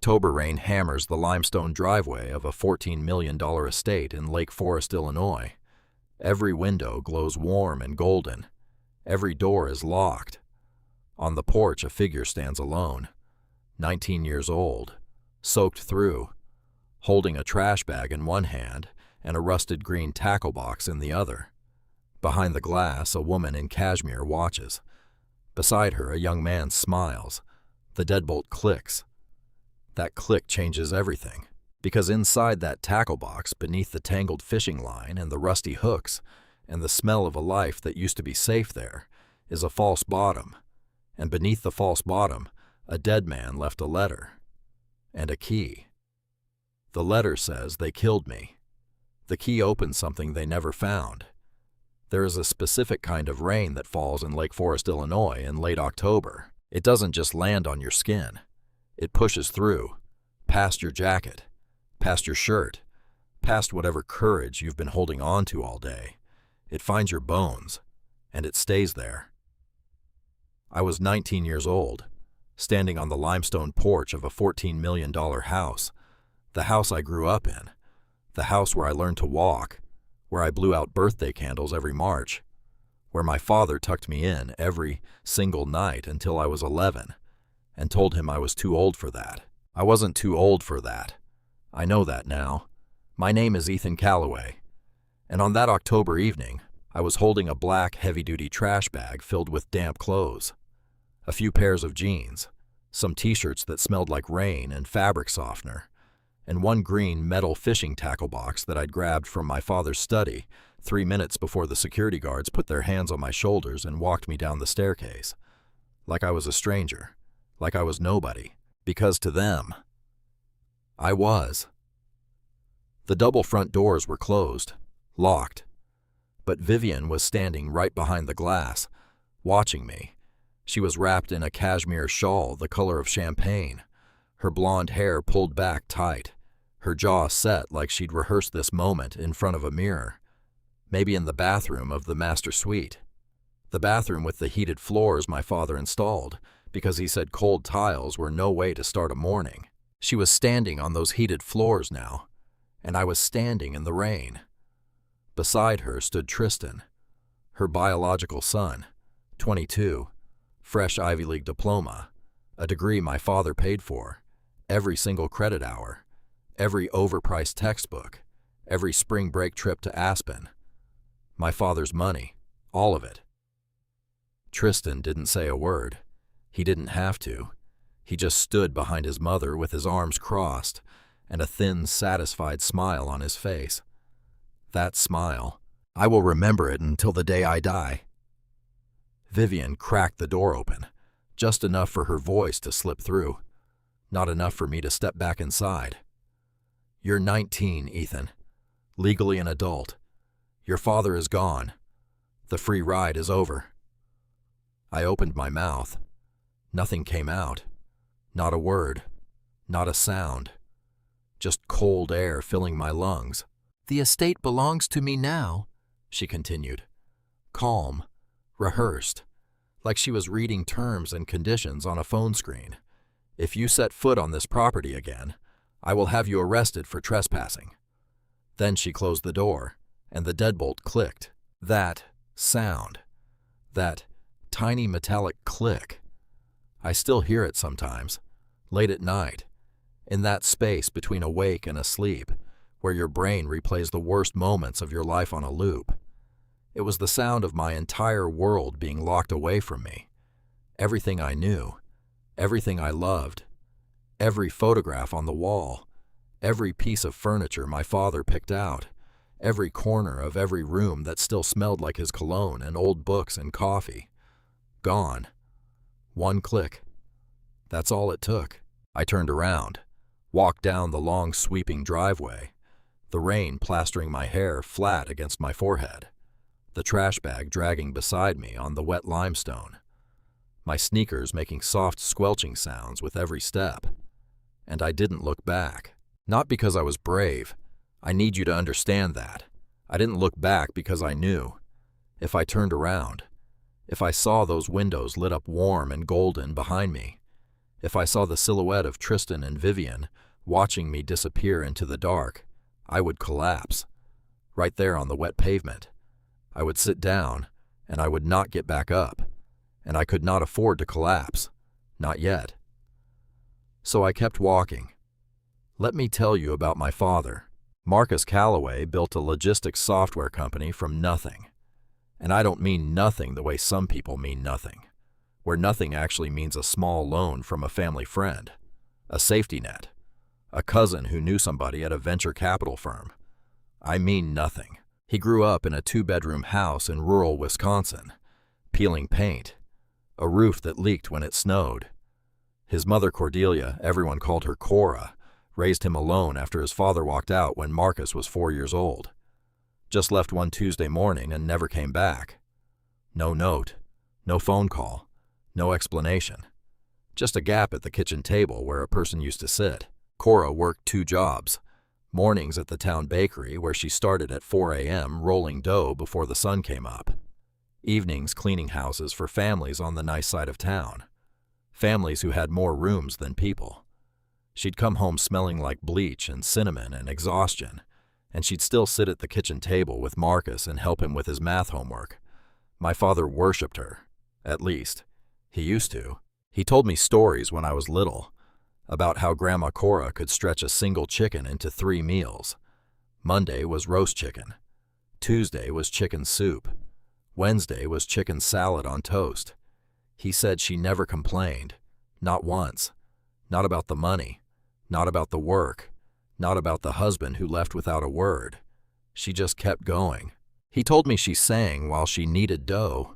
October rain hammers the limestone driveway of a $14 million estate in Lake Forest, Illinois. Every window glows warm and golden. Every door is locked. On the porch, a figure stands alone, 19 years old, soaked through, holding a trash bag in one hand and a rusted green tackle box in the other. Behind the glass, a woman in cashmere watches. Beside her, a young man smiles. The deadbolt clicks. That click changes everything, because inside that tackle box, beneath the tangled fishing line and the rusty hooks and the smell of a life that used to be safe there, is a false bottom, and beneath the false bottom, a dead man left a letter and a key. The letter says they killed me. The key opens something they never found. There is a specific kind of rain that falls in Lake Forest, Illinois in late October. It doesn't just land on your skin. It pushes through, past your jacket, past your shirt, past whatever courage you've been holding on to all day. It finds your bones, and it stays there. I was 19 years old, standing on the limestone porch of a $14 million house, the house I grew up in, the house where I learned to walk, where I blew out birthday candles every March, where my father tucked me in every single night until I was 11, and told him I was too old for that. I wasn't too old for that. I know that now. My name is Ethan Calloway, and on that October evening, I was holding a black, heavy-duty trash bag filled with damp clothes, a few pairs of jeans, some t-shirts that smelled like rain and fabric softener, and one green metal fishing tackle box that I'd grabbed from my father's study 3 minutes before the security guards put their hands on my shoulders and walked me down the staircase, like I was a stranger, like I was nobody, because to them, I was. The double front doors were closed, locked, but Vivian was standing right behind the glass, watching me. She was wrapped in a cashmere shawl the color of champagne, her blonde hair pulled back tight, her jaw set like she'd rehearsed this moment in front of a mirror, maybe in the bathroom of the master suite, the bathroom with the heated floors my father installed, because he said cold tiles were no way to start a morning. She was standing on those heated floors now, and I was standing in the rain. Beside her stood Tristan, her biological son, 22, fresh Ivy League diploma, a degree my father paid for, every single credit hour, every overpriced textbook, every spring break trip to Aspen. My father's money, all of it. Tristan didn't say a word. He didn't have to. He just stood behind his mother with his arms crossed and a thin, satisfied smile on his face. That smile, I will remember it until the day I die. Vivian cracked the door open, just enough for her voice to slip through, not enough for me to step back inside. You're 19, Ethan, legally an adult. Your father is gone. The free ride is over. I opened my mouth. Nothing came out. Not a word. Not a sound. Just cold air filling my lungs. The estate belongs to me now, she continued. Calm, rehearsed, like she was reading terms and conditions on a phone screen. If you set foot on this property again, I will have you arrested for trespassing. Then she closed the door, and the deadbolt clicked. That sound, that tiny metallic click. I still hear it sometimes, late at night, in that space between awake and asleep, where your brain replays the worst moments of your life on a loop. It was the sound of my entire world being locked away from me. Everything I knew, everything I loved, every photograph on the wall, every piece of furniture my father picked out, every corner of every room that still smelled like his cologne and old books and coffee. Gone. One click. That's all it took. I turned around, walked down the long sweeping driveway, the rain plastering my hair flat against my forehead, the trash bag dragging beside me on the wet limestone, my sneakers making soft squelching sounds with every step. And I didn't look back. Not because I was brave. I need you to understand that. I didn't look back because I knew. If I turned around, if I saw those windows lit up warm and golden behind me, If I saw the silhouette of Tristan and Vivian watching me disappear into the dark, I would collapse. Right there on the wet pavement. I would sit down, and I would not get back up, and I could not afford to collapse. Not yet. So I kept walking. Let me tell you about my father. Marcus Calloway built a logistics software company from nothing. And I don't mean nothing the way some people mean nothing, where nothing actually means a small loan from a family friend, a safety net, a cousin who knew somebody at a venture capital firm. I mean nothing. He grew up in a 2-bedroom house in rural Wisconsin, peeling paint, a roof that leaked when it snowed. His mother Cordelia, everyone called her Cora, raised him alone after his father walked out when Marcus was 4 years old. Just left one Tuesday morning and never came back. No note, no phone call, no explanation. Just a gap at the kitchen table where a person used to sit. Cora worked 2 jobs. Mornings at the town bakery where she started at 4 a.m. rolling dough before the sun came up. Evenings cleaning houses for families on the nice side of town. Families who had more rooms than people. She'd come home smelling like bleach and cinnamon and exhaustion, and she'd still sit at the kitchen table with Marcus and help him with his math homework. My father worshipped her. At least, he used to. He told me stories when I was little about how Grandma Cora could stretch a single chicken into 3 meals. Monday was roast chicken. Tuesday was chicken soup. Wednesday was chicken salad on toast. He said she never complained, not once. Not about the money, not about the work, not about the husband who left without a word. She just kept going. He told me she sang while she kneaded dough,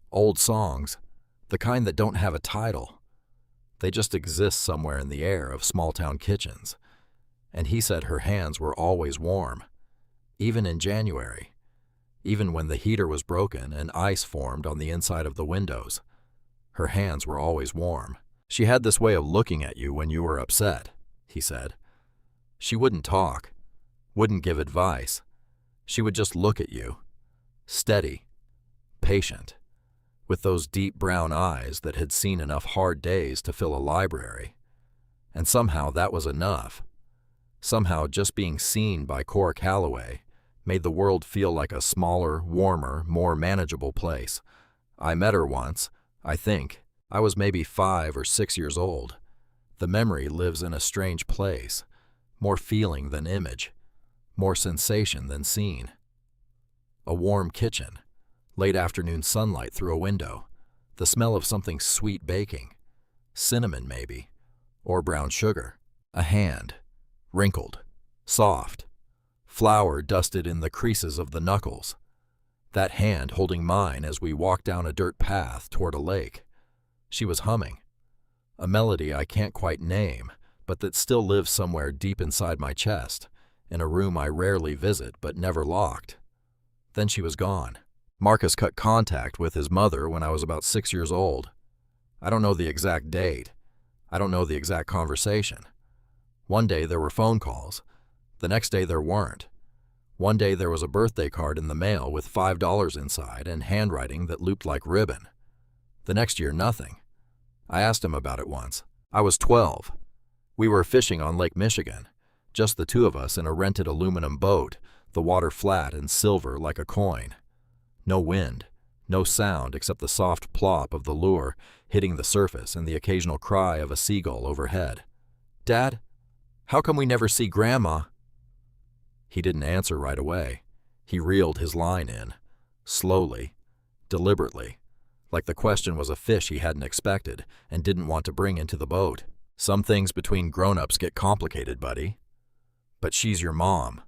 old songs, the kind that don't have a title. They just exist somewhere in the air of small-town kitchens. And he said her hands were always warm, even in January, even when the heater was broken and ice formed on the inside of the windows. Her hands were always warm. She had this way of looking at you when you were upset, he said. She wouldn't talk, wouldn't give advice. She would just look at you, steady, patient, with those deep brown eyes that had seen enough hard days to fill a library. And somehow that was enough. Somehow just being seen by Cora Calloway made the world feel like a smaller, warmer, more manageable place. I met her once, I think. I was maybe 5 or 6 years old. The memory lives in a strange place, more feeling than image, more sensation than scene. A warm kitchen, late afternoon sunlight through a window, the smell of something sweet baking, cinnamon maybe, or brown sugar. A hand, wrinkled, soft, flour dusted in the creases of the knuckles. That hand holding mine as we walked down a dirt path toward a lake. She was humming, a melody I can't quite name, but that still lives somewhere deep inside my chest, in a room I rarely visit but never locked. Then she was gone. Marcus cut contact with his mother when I was about 6 years old. I don't know the exact date. I don't know the exact conversation. One day there were phone calls. The next day there weren't. One day there was a birthday card in the mail with $5 inside and handwriting that looped like ribbon. The next year, nothing. I asked him about it once. I was 12. We were fishing on Lake Michigan, just the 2 of us in a rented aluminum boat, the water flat and silver like a coin. No wind, no sound except the soft plop of the lure hitting the surface and the occasional cry of a seagull overhead. "Dad, how come we never see Grandma?" He didn't answer right away. He reeled his line in, slowly, deliberately, like the question was a fish he hadn't expected and didn't want to bring into the boat. "Some things between grown-ups get complicated, buddy. But she's your mom.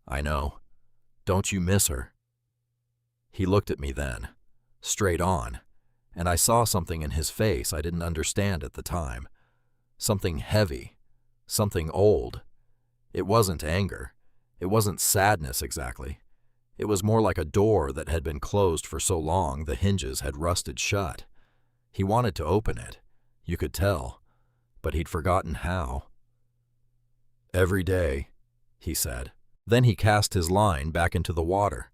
I know. Don't you miss her?" He looked at me then, straight on, and I saw something in his face I didn't understand at the time. Something heavy, something old. It wasn't anger. It wasn't sadness exactly. It was more like a door that had been closed for so long the hinges had rusted shut. He wanted to open it, you could tell, but he'd forgotten how. "Every day," he said. Then he cast his line back into the water,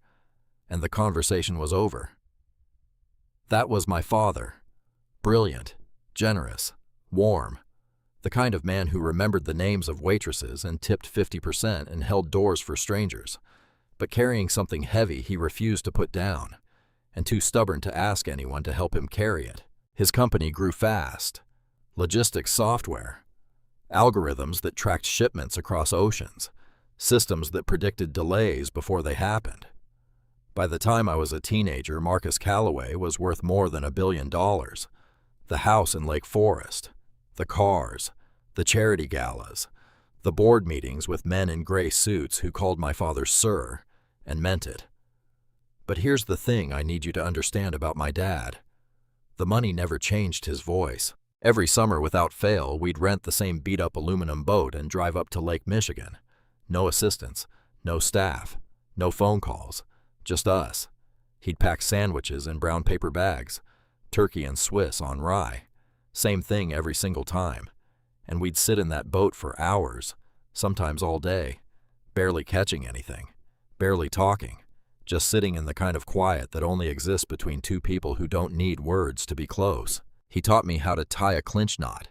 and the conversation was over. That was my father. Brilliant, generous, warm, The kind of man who remembered the names of waitresses and tipped 50% and held doors for strangers, but carrying something heavy he refused to put down, and too stubborn to ask anyone to help him carry it. His company grew fast. Logistics software, algorithms that tracked shipments across oceans, systems that predicted delays before they happened. By the time I was a teenager, Marcus Calloway was worth more than $1 billion. The house in Lake Forest, the cars, the charity galas, the board meetings with men in gray suits who called my father sir and meant it. But here's the thing I need you to understand about my dad. The money never changed his voice. Every summer without fail, we'd rent the same beat-up aluminum boat and drive up to Lake Michigan. No assistants, no staff, no phone calls, just us. He'd pack sandwiches in brown paper bags, turkey and Swiss on rye. Same thing every single time. And we'd sit in that boat for hours, sometimes all day, barely catching anything, barely talking, just sitting in the kind of quiet that only exists between two people who don't need words to be close. He taught me how to tie a clinch knot,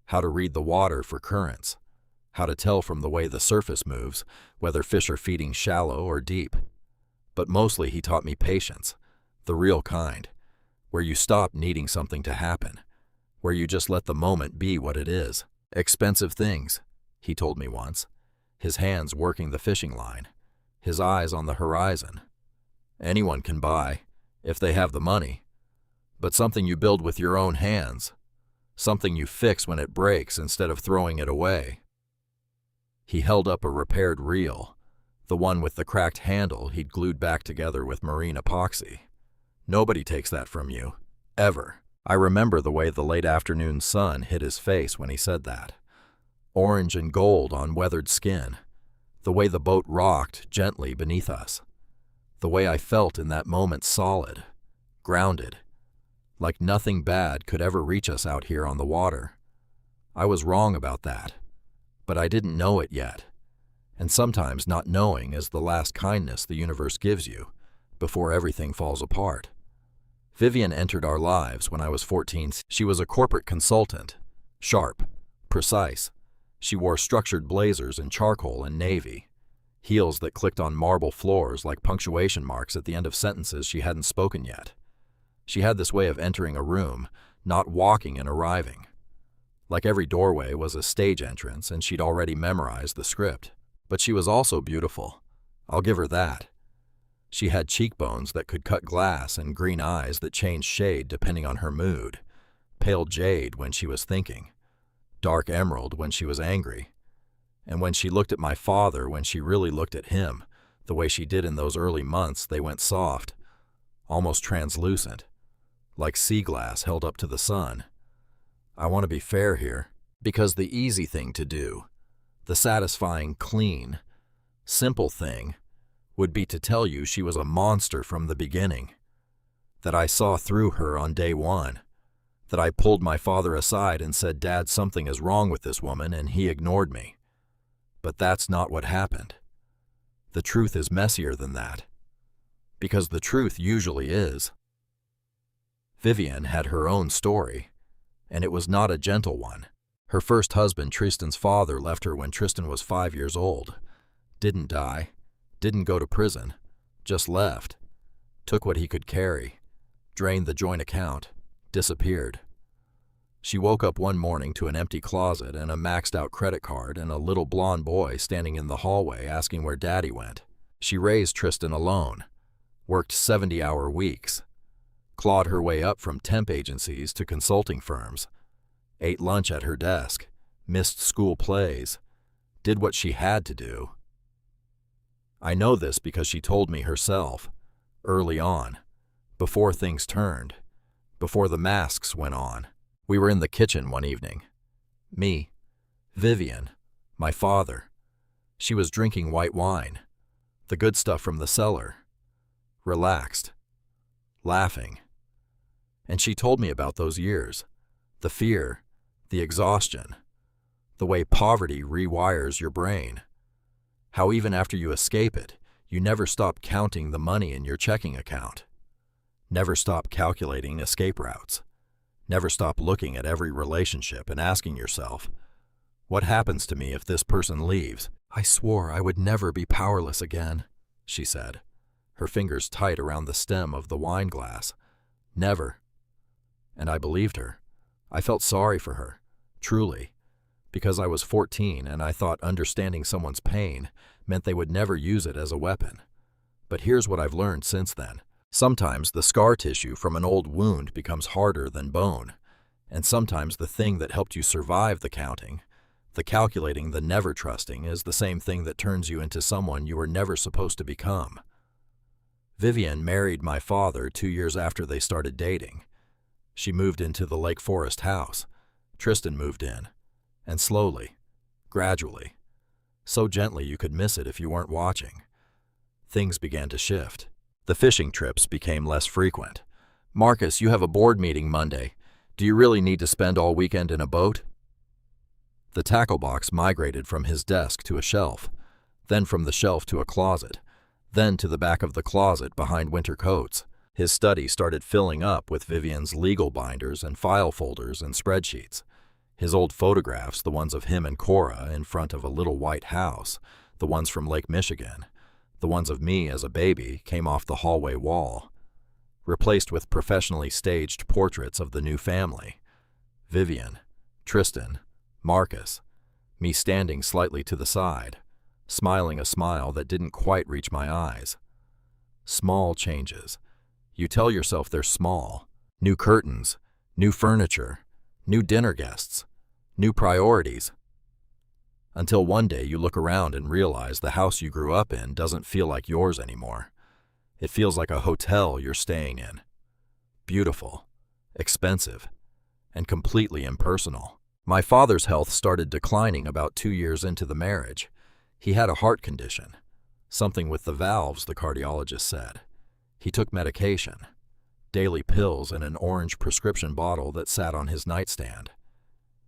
how to read the water for currents, how to tell from the way the surface moves whether fish are feeding shallow or deep. But mostly he taught me patience, the real kind, where you stop needing something to happen, where you just let the moment be what it is. Expensive things, he told me once, his hands working the fishing line, his eyes on the horizon. Anyone can buy, if they have the money, but something you build with your own hands, something you fix when it breaks instead of throwing it away. He held up a repaired reel, the one with the cracked handle he'd glued back together with marine epoxy. Nobody takes that from you, ever. I remember the way the late afternoon sun hit his face when he said that. Orange and gold on weathered skin, the way the boat rocked gently beneath us, the way I felt in that moment solid, grounded, like nothing bad could ever reach us out here on the water. I was wrong about that, but I didn't know it yet. And sometimes not knowing is the last kindness the universe gives you before everything falls apart. Vivian entered our lives when I was 14. She was a corporate consultant, sharp, precise. She wore structured blazers in charcoal and navy, heels that clicked on marble floors like punctuation marks at the end of sentences she hadn't spoken yet. She had this way of entering a room, not walking and arriving. Like every doorway was a stage entrance, and she'd already memorized the script. But she was also beautiful. I'll give her that. She had cheekbones that could cut glass and green eyes that changed shade depending on her mood. Pale jade when she was thinking, dark emerald when she was angry. And when she looked at my father, when she really looked at him, the way she did in those early months, they went soft, almost translucent, like sea glass held up to the sun. I want to be fair here, because the easy thing to do, the satisfying, clean, simple thing, would be to tell you she was a monster from the beginning, that I saw through her on day one, that I pulled my father aside and said, "Dad, something is wrong with this woman," and he ignored me. But that's not what happened. The truth is messier than that, because the truth usually is. Vivian had her own story, and it was not a gentle one. Her first husband, Tristan's father, left her when Tristan was 5 years old. Didn't die, didn't go to prison, just left, took what he could carry, drained the joint account, disappeared. She woke up one morning to an empty closet and a maxed-out credit card and a little blonde boy standing in the hallway asking where Daddy went. She raised Tristan alone, worked 70-hour weeks, clawed her way up from temp agencies to consulting firms, ate lunch at her desk, missed school plays, did what she had to do. I know this because she told me herself, early on, before things turned, before the masks went on. We were in the kitchen one evening. Me, Vivian, my father. She was drinking white wine, the good stuff from the cellar, relaxed, laughing. And she told me about those years, the fear, the exhaustion, the way poverty rewires your brain, how even after you escape it, you never stop counting the money in your checking account, never stop calculating escape routes, never stop looking at every relationship and asking yourself, What happens to me if this person leaves? I swore I would never be powerless again, she said, her fingers tight around the stem of the wine glass. Never. And I believed her. I felt sorry for her, truly, because I was 14 and I thought understanding someone's pain meant they would never use it as a weapon. But here's what I've learned since then. Sometimes the scar tissue from an old wound becomes harder than bone, and sometimes the thing that helped you survive the counting, the calculating, the never trusting, is the same thing that turns you into someone you were never supposed to become. Vivian married my father 2 years after they started dating. She moved into the Lake Forest house. Tristan moved in. And slowly, gradually, so gently you could miss it if you weren't watching, things began to shift. The fishing trips became less frequent. Marcus, you have a board meeting Monday. Do you really need to spend all weekend in a boat? The tackle box migrated from his desk to a shelf, then from the shelf to a closet, then to the back of the closet behind winter coats. His study started filling up with Vivian's legal binders and file folders and spreadsheets. His old photographs, the ones of him and Cora in front of a little white house, the ones from Lake Michigan, the ones of me as a baby, came off the hallway wall, replaced with professionally staged portraits of the new family. Vivian, Tristan, Marcus, me standing slightly to the side, smiling a smile that didn't quite reach my eyes. Small changes. You tell yourself they're small. New curtains, new furniture, new dinner guests, new priorities. Until one day you look around and realize the house you grew up in doesn't feel like yours anymore. It feels like a hotel you're staying in. Beautiful, expensive, and completely impersonal. My father's health started declining about 2 years into the marriage. He had a heart condition, something with the valves, the cardiologist said. He took medication, daily pills in an orange prescription bottle that sat on his nightstand.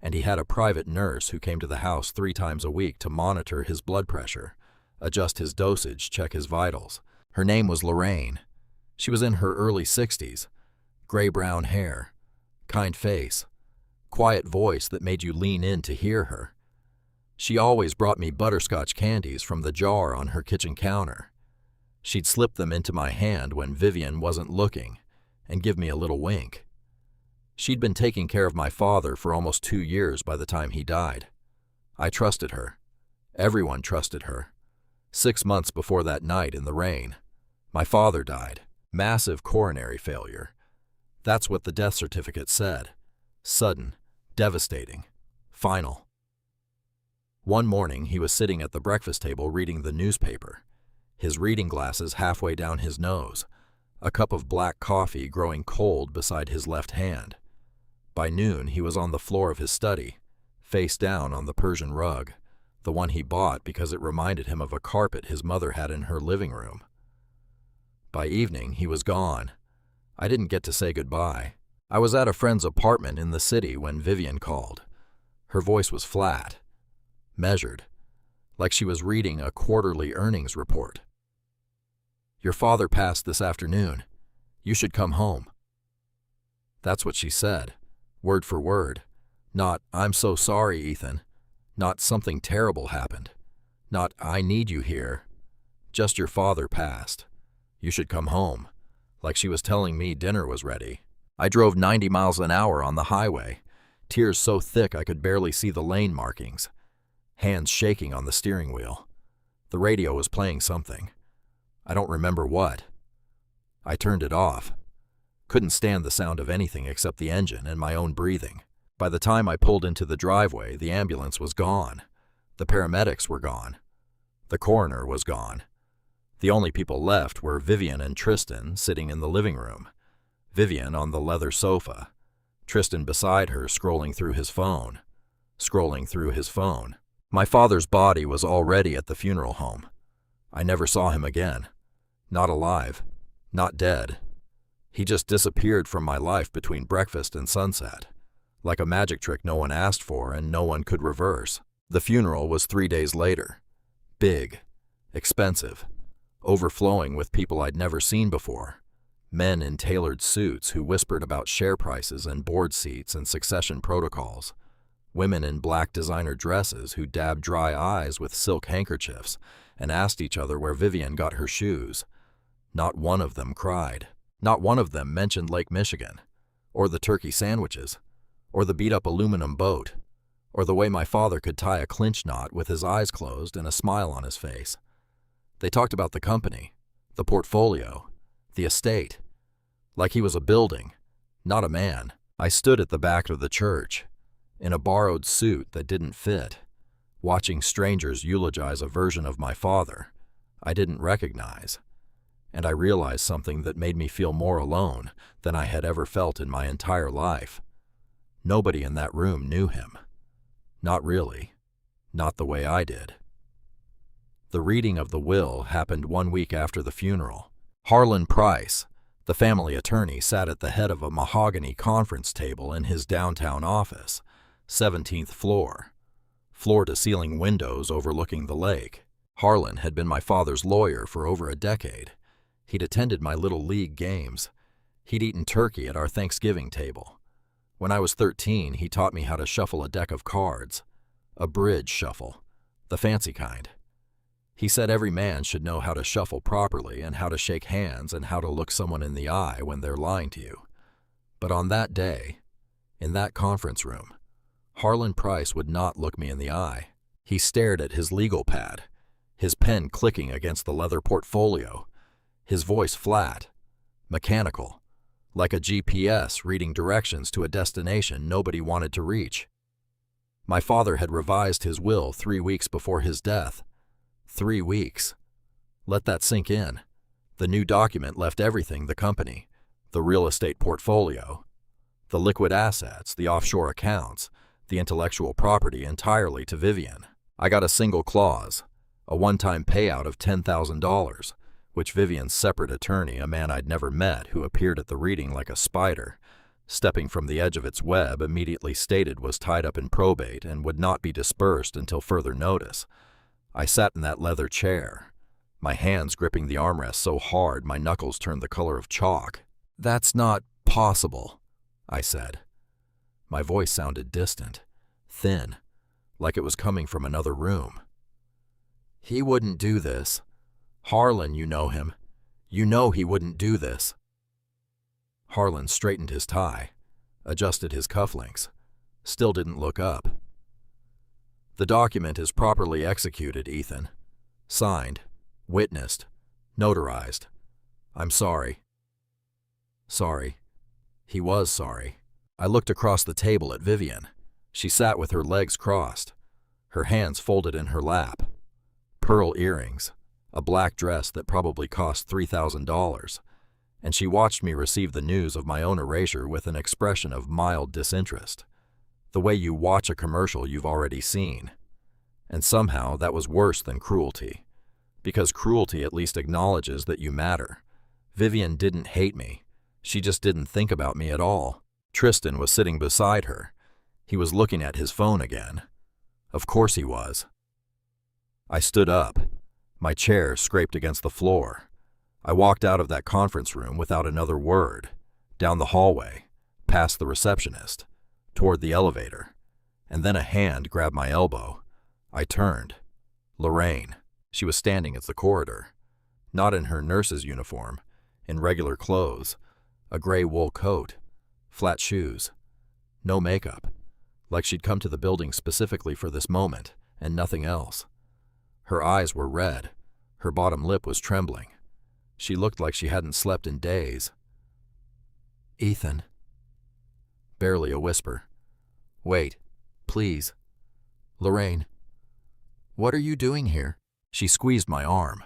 And he had a private nurse who came to the house 3 times a week to monitor his blood pressure, adjust his dosage, check his vitals. Her name was Lorraine. She was in her early 60s, gray-brown hair, kind face, quiet voice that made you lean in to hear her. She always brought me butterscotch candies from the jar on her kitchen counter. She'd slip them into my hand when Vivian wasn't looking and give me a little wink. She'd been taking care of my father for almost 2 years by the time he died. I trusted her. Everyone trusted her. 6 months before that night in the rain, my father died. Massive coronary failure. That's what the death certificate said. Sudden, devastating, final. One morning he was sitting at the breakfast table reading the newspaper, his reading glasses halfway down his nose, a cup of black coffee growing cold beside his left hand. By noon he was on the floor of his study, face down on the Persian rug, the one he bought because it reminded him of a carpet his mother had in her living room. By evening he was gone. I didn't get to say goodbye. I was at a friend's apartment in the city when Vivian called. Her voice was flat, measured, like she was reading a quarterly earnings report. "Your father passed this afternoon. You should come home." That's what she said, word for word. Not, "I'm so sorry, Ethan." Not, "Something terrible happened." Not, "I need you here." Just, "Your father passed. You should come home." Like she was telling me dinner was ready. I drove 90 miles an hour on the highway, tears so thick I could barely see the lane markings, hands shaking on the steering wheel. The radio was playing something. I don't remember what. I turned it off. Couldn't stand the sound of anything except the engine and my own breathing. By the time I pulled into the driveway, the ambulance was gone. The paramedics were gone. The coroner was gone. The only people left were Vivian and Tristan sitting in the living room. Vivian on the leather sofa. Tristan beside her scrolling through his phone. My father's body was already at the funeral home. I never saw him again. Not alive. Not dead. He just disappeared from my life between breakfast and sunset, like a magic trick no one asked for and no one could reverse. The funeral was 3 days later. Big, expensive, overflowing with people I'd never seen before. Men in tailored suits who whispered about share prices and board seats and succession protocols. Women in black designer dresses who dabbed dry eyes with silk handkerchiefs and asked each other where Vivian got her shoes. Not one of them cried. Not one of them mentioned Lake Michigan, or the turkey sandwiches, or the beat-up aluminum boat, or the way my father could tie a clinch knot with his eyes closed and a smile on his face. They talked about the company, the portfolio, the estate, like he was a building, not a man. I stood at the back of the church, in a borrowed suit that didn't fit, watching strangers eulogize a version of my father I didn't recognize, and I realized something that made me feel more alone than I had ever felt in my entire life. Nobody in that room knew him. Not really. Not the way I did. The reading of the will happened 1 week after the funeral. Harlan Price, the family attorney, sat at the head of a mahogany conference table in his downtown office, 17th floor, floor-to-ceiling windows overlooking the lake. Harlan had been my father's lawyer for over a decade. He'd attended my little league games. He'd eaten turkey at our Thanksgiving table. When I was 13, he taught me how to shuffle a deck of cards, a bridge shuffle, the fancy kind. He said every man should know how to shuffle properly and how to shake hands and how to look someone in the eye when they're lying to you. But on that day, in that conference room, Harlan Price would not look me in the eye. He stared at his legal pad, his pen clicking against the leather portfolio, his voice flat, mechanical, like a GPS reading directions to a destination nobody wanted to reach. My father had revised his will 3 weeks before his death. 3 weeks. Let that sink in. The new document left everything the company, the real estate portfolio, the liquid assets, the offshore accounts, the intellectual property entirely to Vivian. I got a single clause, a one-time payout of $10,000, which Vivian's separate attorney, a man I'd never met who appeared at the reading like a spider, stepping from the edge of its web, immediately stated was tied up in probate and would not be dispersed until further notice. I sat in that leather chair, my hands gripping the armrest so hard my knuckles turned the color of chalk. "That's not possible," I said. My voice sounded distant, thin, like it was coming from another room. "He wouldn't do this. Harlan, you know him. You know he wouldn't do this." Harlan straightened his tie, adjusted his cufflinks, still didn't look up. "The document is properly executed, Ethan. Signed, witnessed, notarized. I'm sorry." Sorry. He was sorry. I looked across the table at Vivian. She sat with her legs crossed, her hands folded in her lap. Pearl earrings, a black dress that probably cost $3,000, and she watched me receive the news of my own erasure with an expression of mild disinterest, the way you watch a commercial you've already seen. And somehow that was worse than cruelty, because cruelty at least acknowledges that you matter. Vivian didn't hate me. She just didn't think about me at all. Tristan was sitting beside her. He was looking at his phone again. Of course he was. I stood up. My chair scraped against the floor. I walked out of that conference room without another word, down the hallway, past the receptionist, toward the elevator, and then a hand grabbed my elbow. I turned. Lorraine. She was standing at the corridor, not in her nurse's uniform, in regular clothes, a gray wool coat, flat shoes, no makeup, like she'd come to the building specifically for this moment and nothing else. Her eyes were red. Her bottom lip was trembling. She looked like she hadn't slept in days. "Ethan." Barely a whisper. "Wait, please. Lorraine, what are you doing here?" She squeezed my arm.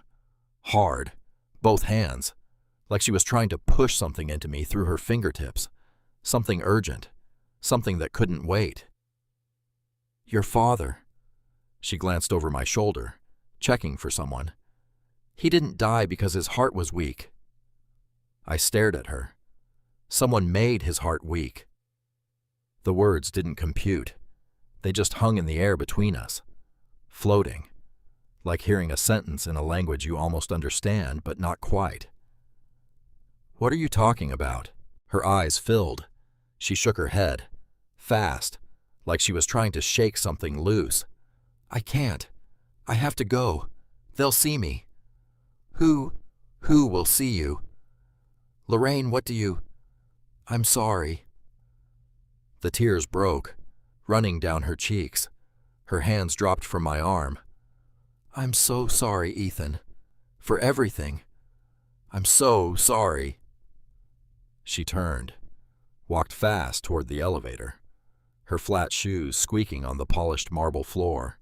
Hard, both hands, like she was trying to push something into me through her fingertips. Something urgent, something that couldn't wait. "Your father." She glanced over my shoulder, checking for someone. "He didn't die because his heart was weak." I stared at her. Someone made his heart weak. The words didn't compute. They just hung in the air between us, floating, like hearing a sentence in a language you almost understand, but not quite. "What are you talking about?" Her eyes filled. She shook her head, fast, like she was trying to shake something loose. "I can't. I have to go. They'll see me." Who will see you?" "Lorraine, what do you—" "I'm sorry." The tears broke, running down her cheeks. Her hands dropped from my arm. "I'm so sorry, Ethan. For everything. I'm so sorry." She turned, walked fast toward the elevator, her flat shoes squeaking on the polished marble floor.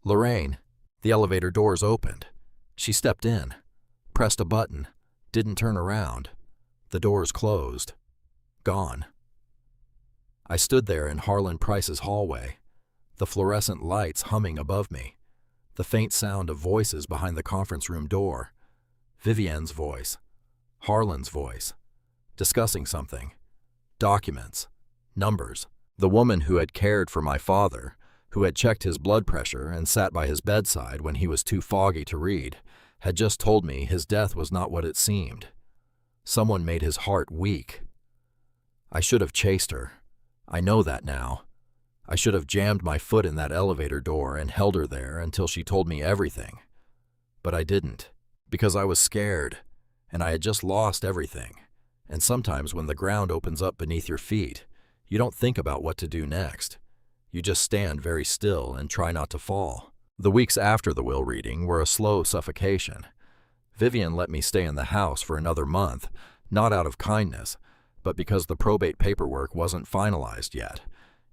"Lorraine." The elevator doors opened. She stepped in, pressed a button, didn't turn around. The doors closed. Gone. I stood there in Harlan Price's hallway, the fluorescent lights humming above me, the faint sound of voices behind the conference room door. Vivienne's voice, Harlan's voice, discussing something. Documents, numbers. The woman who had cared for my father, who had checked his blood pressure and sat by his bedside when he was too foggy to read, had just told me his death was not what it seemed. Someone made his heart weak. I should have chased her. I know that now. I should have jammed my foot in that elevator door and held her there until she told me everything. But I didn't, because I was scared, and I had just lost everything. And sometimes when the ground opens up beneath your feet, you don't think about what to do next. You just stand very still and try not to fall. The weeks after the will reading were a slow suffocation. Vivienne let me stay in the house for another month, not out of kindness, but because the probate paperwork wasn't finalized yet,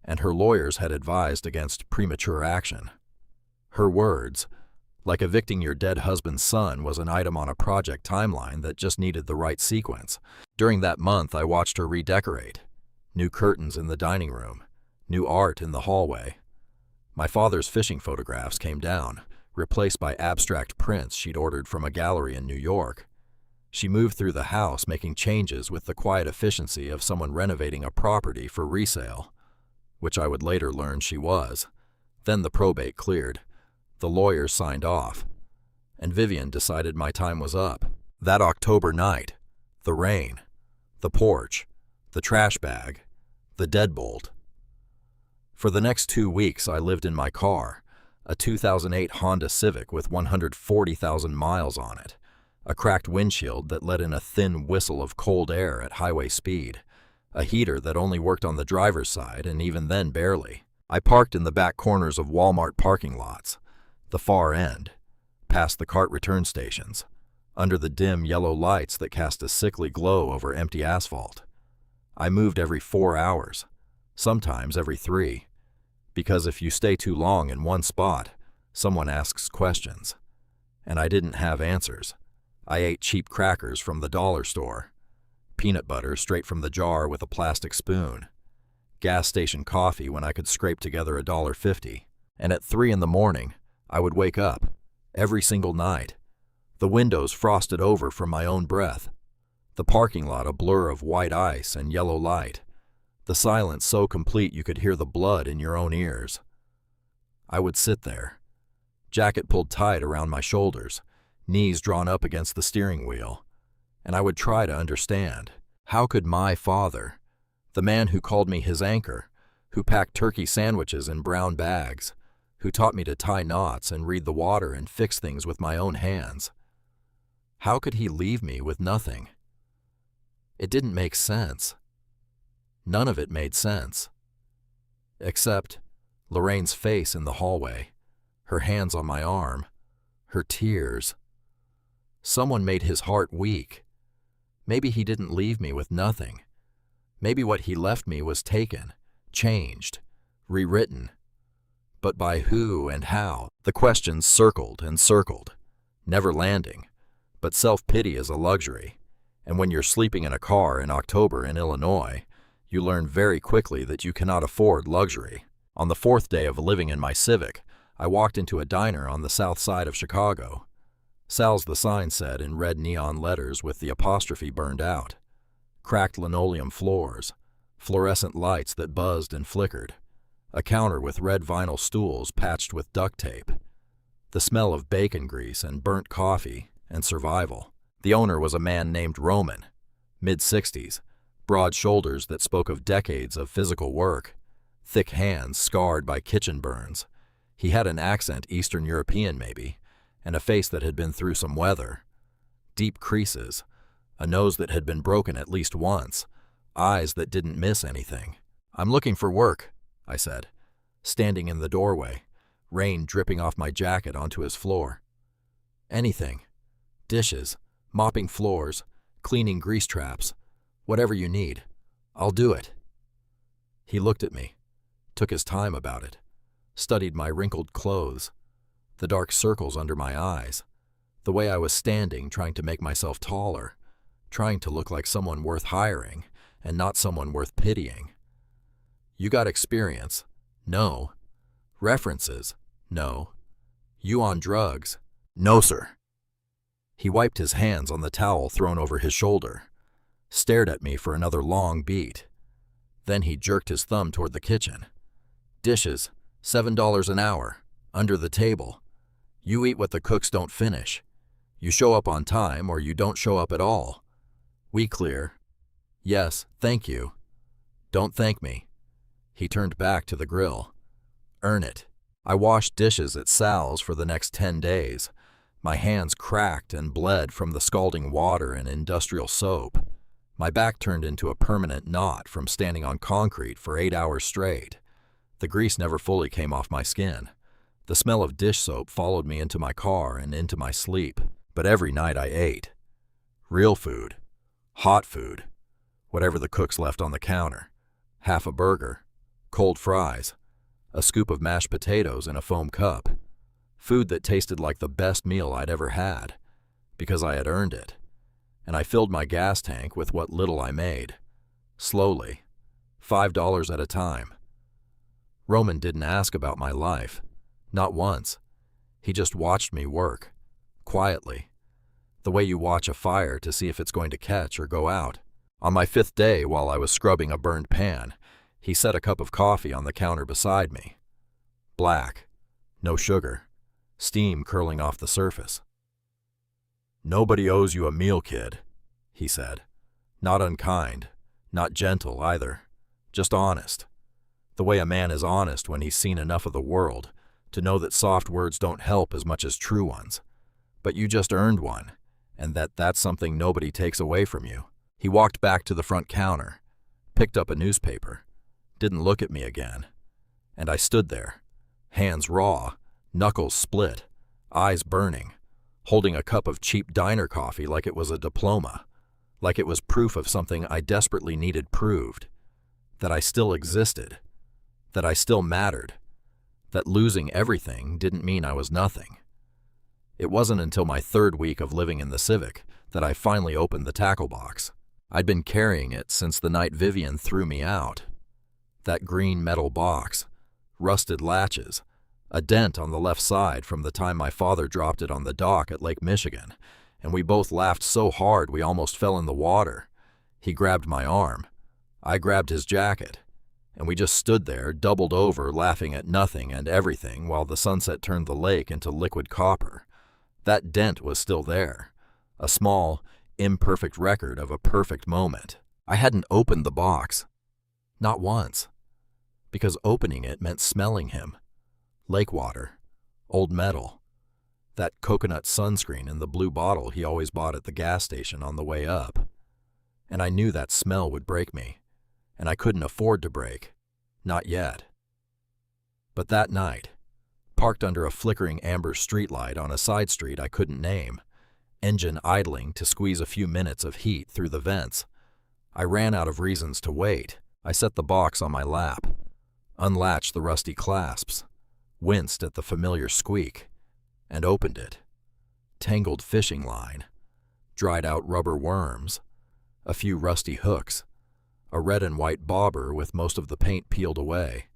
and her lawyers had advised against premature action. Her words, like evicting your dead husband's son, was an item on a project timeline that just needed the right sequence. During that month, I watched her redecorate. New curtains in the dining room, new art in the hallway. My father's fishing photographs came down, replaced by abstract prints she'd ordered from a gallery in New York. She moved through the house, making changes with the quiet efficiency of someone renovating a property for resale, which I would later learn she was. Then the probate cleared. The lawyers signed off, and Vivienne decided my time was up. That October night, the rain, the porch, the trash bag, the deadbolt. For the next 2 weeks, I lived in my car, a 2008 Honda Civic with 140,000 miles on it, a cracked windshield that let in a thin whistle of cold air at highway speed, a heater that only worked on the driver's side and even then barely. I parked in the back corners of Walmart parking lots, the far end, past the cart return stations, under the dim yellow lights that cast a sickly glow over empty asphalt. I moved every 4 hours, sometimes every 3, because if you stay too long in one spot, someone asks questions. And I didn't have answers. I ate cheap crackers from the dollar store, peanut butter straight from the jar with a plastic spoon, gas station coffee when I could scrape together $1.50, and at 3 in the morning, I would wake up, every single night, the windows frosted over from my own breath, the parking lot a blur of white ice and yellow light, the silence so complete you could hear the blood in your own ears. I would sit there, jacket pulled tight around my shoulders, knees drawn up against the steering wheel, and I would try to understand. How could my father, the man who called me his anchor, who packed turkey sandwiches in brown bags, who taught me to tie knots and read the water and fix things with my own hands, how could he leave me with nothing? It didn't make sense. None of it made sense. Except Lorraine's face in the hallway, her hands on my arm, her tears. Someone made his heart weak. Maybe he didn't leave me with nothing. Maybe what he left me was taken, changed, rewritten. But by who and how? The questions circled and circled, never landing. But self-pity is a luxury, and when you're sleeping in a car in October in Illinois, you learn very quickly that you cannot afford luxury. On the 4th day of living in my Civic, I walked into a diner on the south side of Chicago. Sal's, the sign said in red neon letters with the apostrophe burned out. Cracked linoleum floors, fluorescent lights that buzzed and flickered, a counter with red vinyl stools patched with duct tape, the smell of bacon grease and burnt coffee and survival. The owner was a man named Roman, mid-60s, broad shoulders that spoke of decades of physical work, thick hands scarred by kitchen burns. He had an accent, Eastern European maybe, and a face that had been through some weather. Deep creases, a nose that had been broken at least once, eyes that didn't miss anything. "I'm looking for work," I said, standing in the doorway, rain dripping off my jacket onto his floor. "Anything. Dishes, mopping floors, cleaning grease traps, whatever you need. I'll do it." He looked at me, took his time about it, studied my wrinkled clothes, the dark circles under my eyes, the way I was standing trying to make myself taller, trying to look like someone worth hiring and not someone worth pitying. "You got experience?" "No." "References?" "No." "You on drugs?" "No, sir." He wiped his hands on the towel thrown over his shoulder, stared at me for another long beat. Then he jerked his thumb toward the kitchen. "Dishes, $7 an hour, under the table. You eat what the cooks don't finish. You show up on time or you don't show up at all. We clear." "Yes, thank you." "Don't thank me." He turned back to the grill. "Earn it." I washed dishes at Sal's for the next 10 days. My hands cracked and bled from the scalding water and industrial soap. My back turned into a permanent knot from standing on concrete for 8 hours straight. The grease never fully came off my skin. The smell of dish soap followed me into my car and into my sleep. But every night I ate. Real food. Hot food. Whatever the cooks left on the counter. Half a burger. Cold fries. A scoop of mashed potatoes in a foam cup. Food that tasted like the best meal I'd ever had, because I had earned it. And I filled my gas tank with what little I made. Slowly. $5 at a time. Roman didn't ask about my life. Not once. He just watched me work. Quietly. The way you watch a fire to see if it's going to catch or go out. On my 5th day, while I was scrubbing a burned pan, he set a cup of coffee on the counter beside me. Black. No sugar. Steam curling off the surface. "Nobody owes you a meal, kid," he said. Not unkind, not gentle either, just honest. The way a man is honest when he's seen enough of the world to know that soft words don't help as much as true ones. But you just earned one, and that's something nobody takes away from you. He walked back to the front counter, picked up a newspaper, didn't look at me again, and I stood there, hands raw, knuckles split, eyes burning, holding a cup of cheap diner coffee like it was a diploma, like it was proof of something I desperately needed proved, that I still existed, that I still mattered, that losing everything didn't mean I was nothing. It wasn't until my 3rd week of living in the Civic that I finally opened the tackle box. I'd been carrying it since the night Vivian threw me out. That green metal box, rusted latches, a dent on the left side from the time my father dropped it on the dock at Lake Michigan, and we both laughed so hard we almost fell in the water. He grabbed my arm. I grabbed his jacket, and we just stood there, doubled over, laughing at nothing and everything while the sunset turned the lake into liquid copper. That dent was still there, a small, imperfect record of a perfect moment. I hadn't opened the box. Not once. Because opening it meant smelling him. Lake water. Old metal. That coconut sunscreen in the blue bottle he always bought at the gas station on the way up. And I knew that smell would break me. And I couldn't afford to break. Not yet. But that night, parked under a flickering amber streetlight on a side street I couldn't name, engine idling to squeeze a few minutes of heat through the vents, I ran out of reasons to wait. I set the box on my lap, unlatched the rusty clasps, winced at the familiar squeak, and opened it. Tangled fishing line, dried out rubber worms, a few rusty hooks, a red and white bobber with most of the paint peeled away.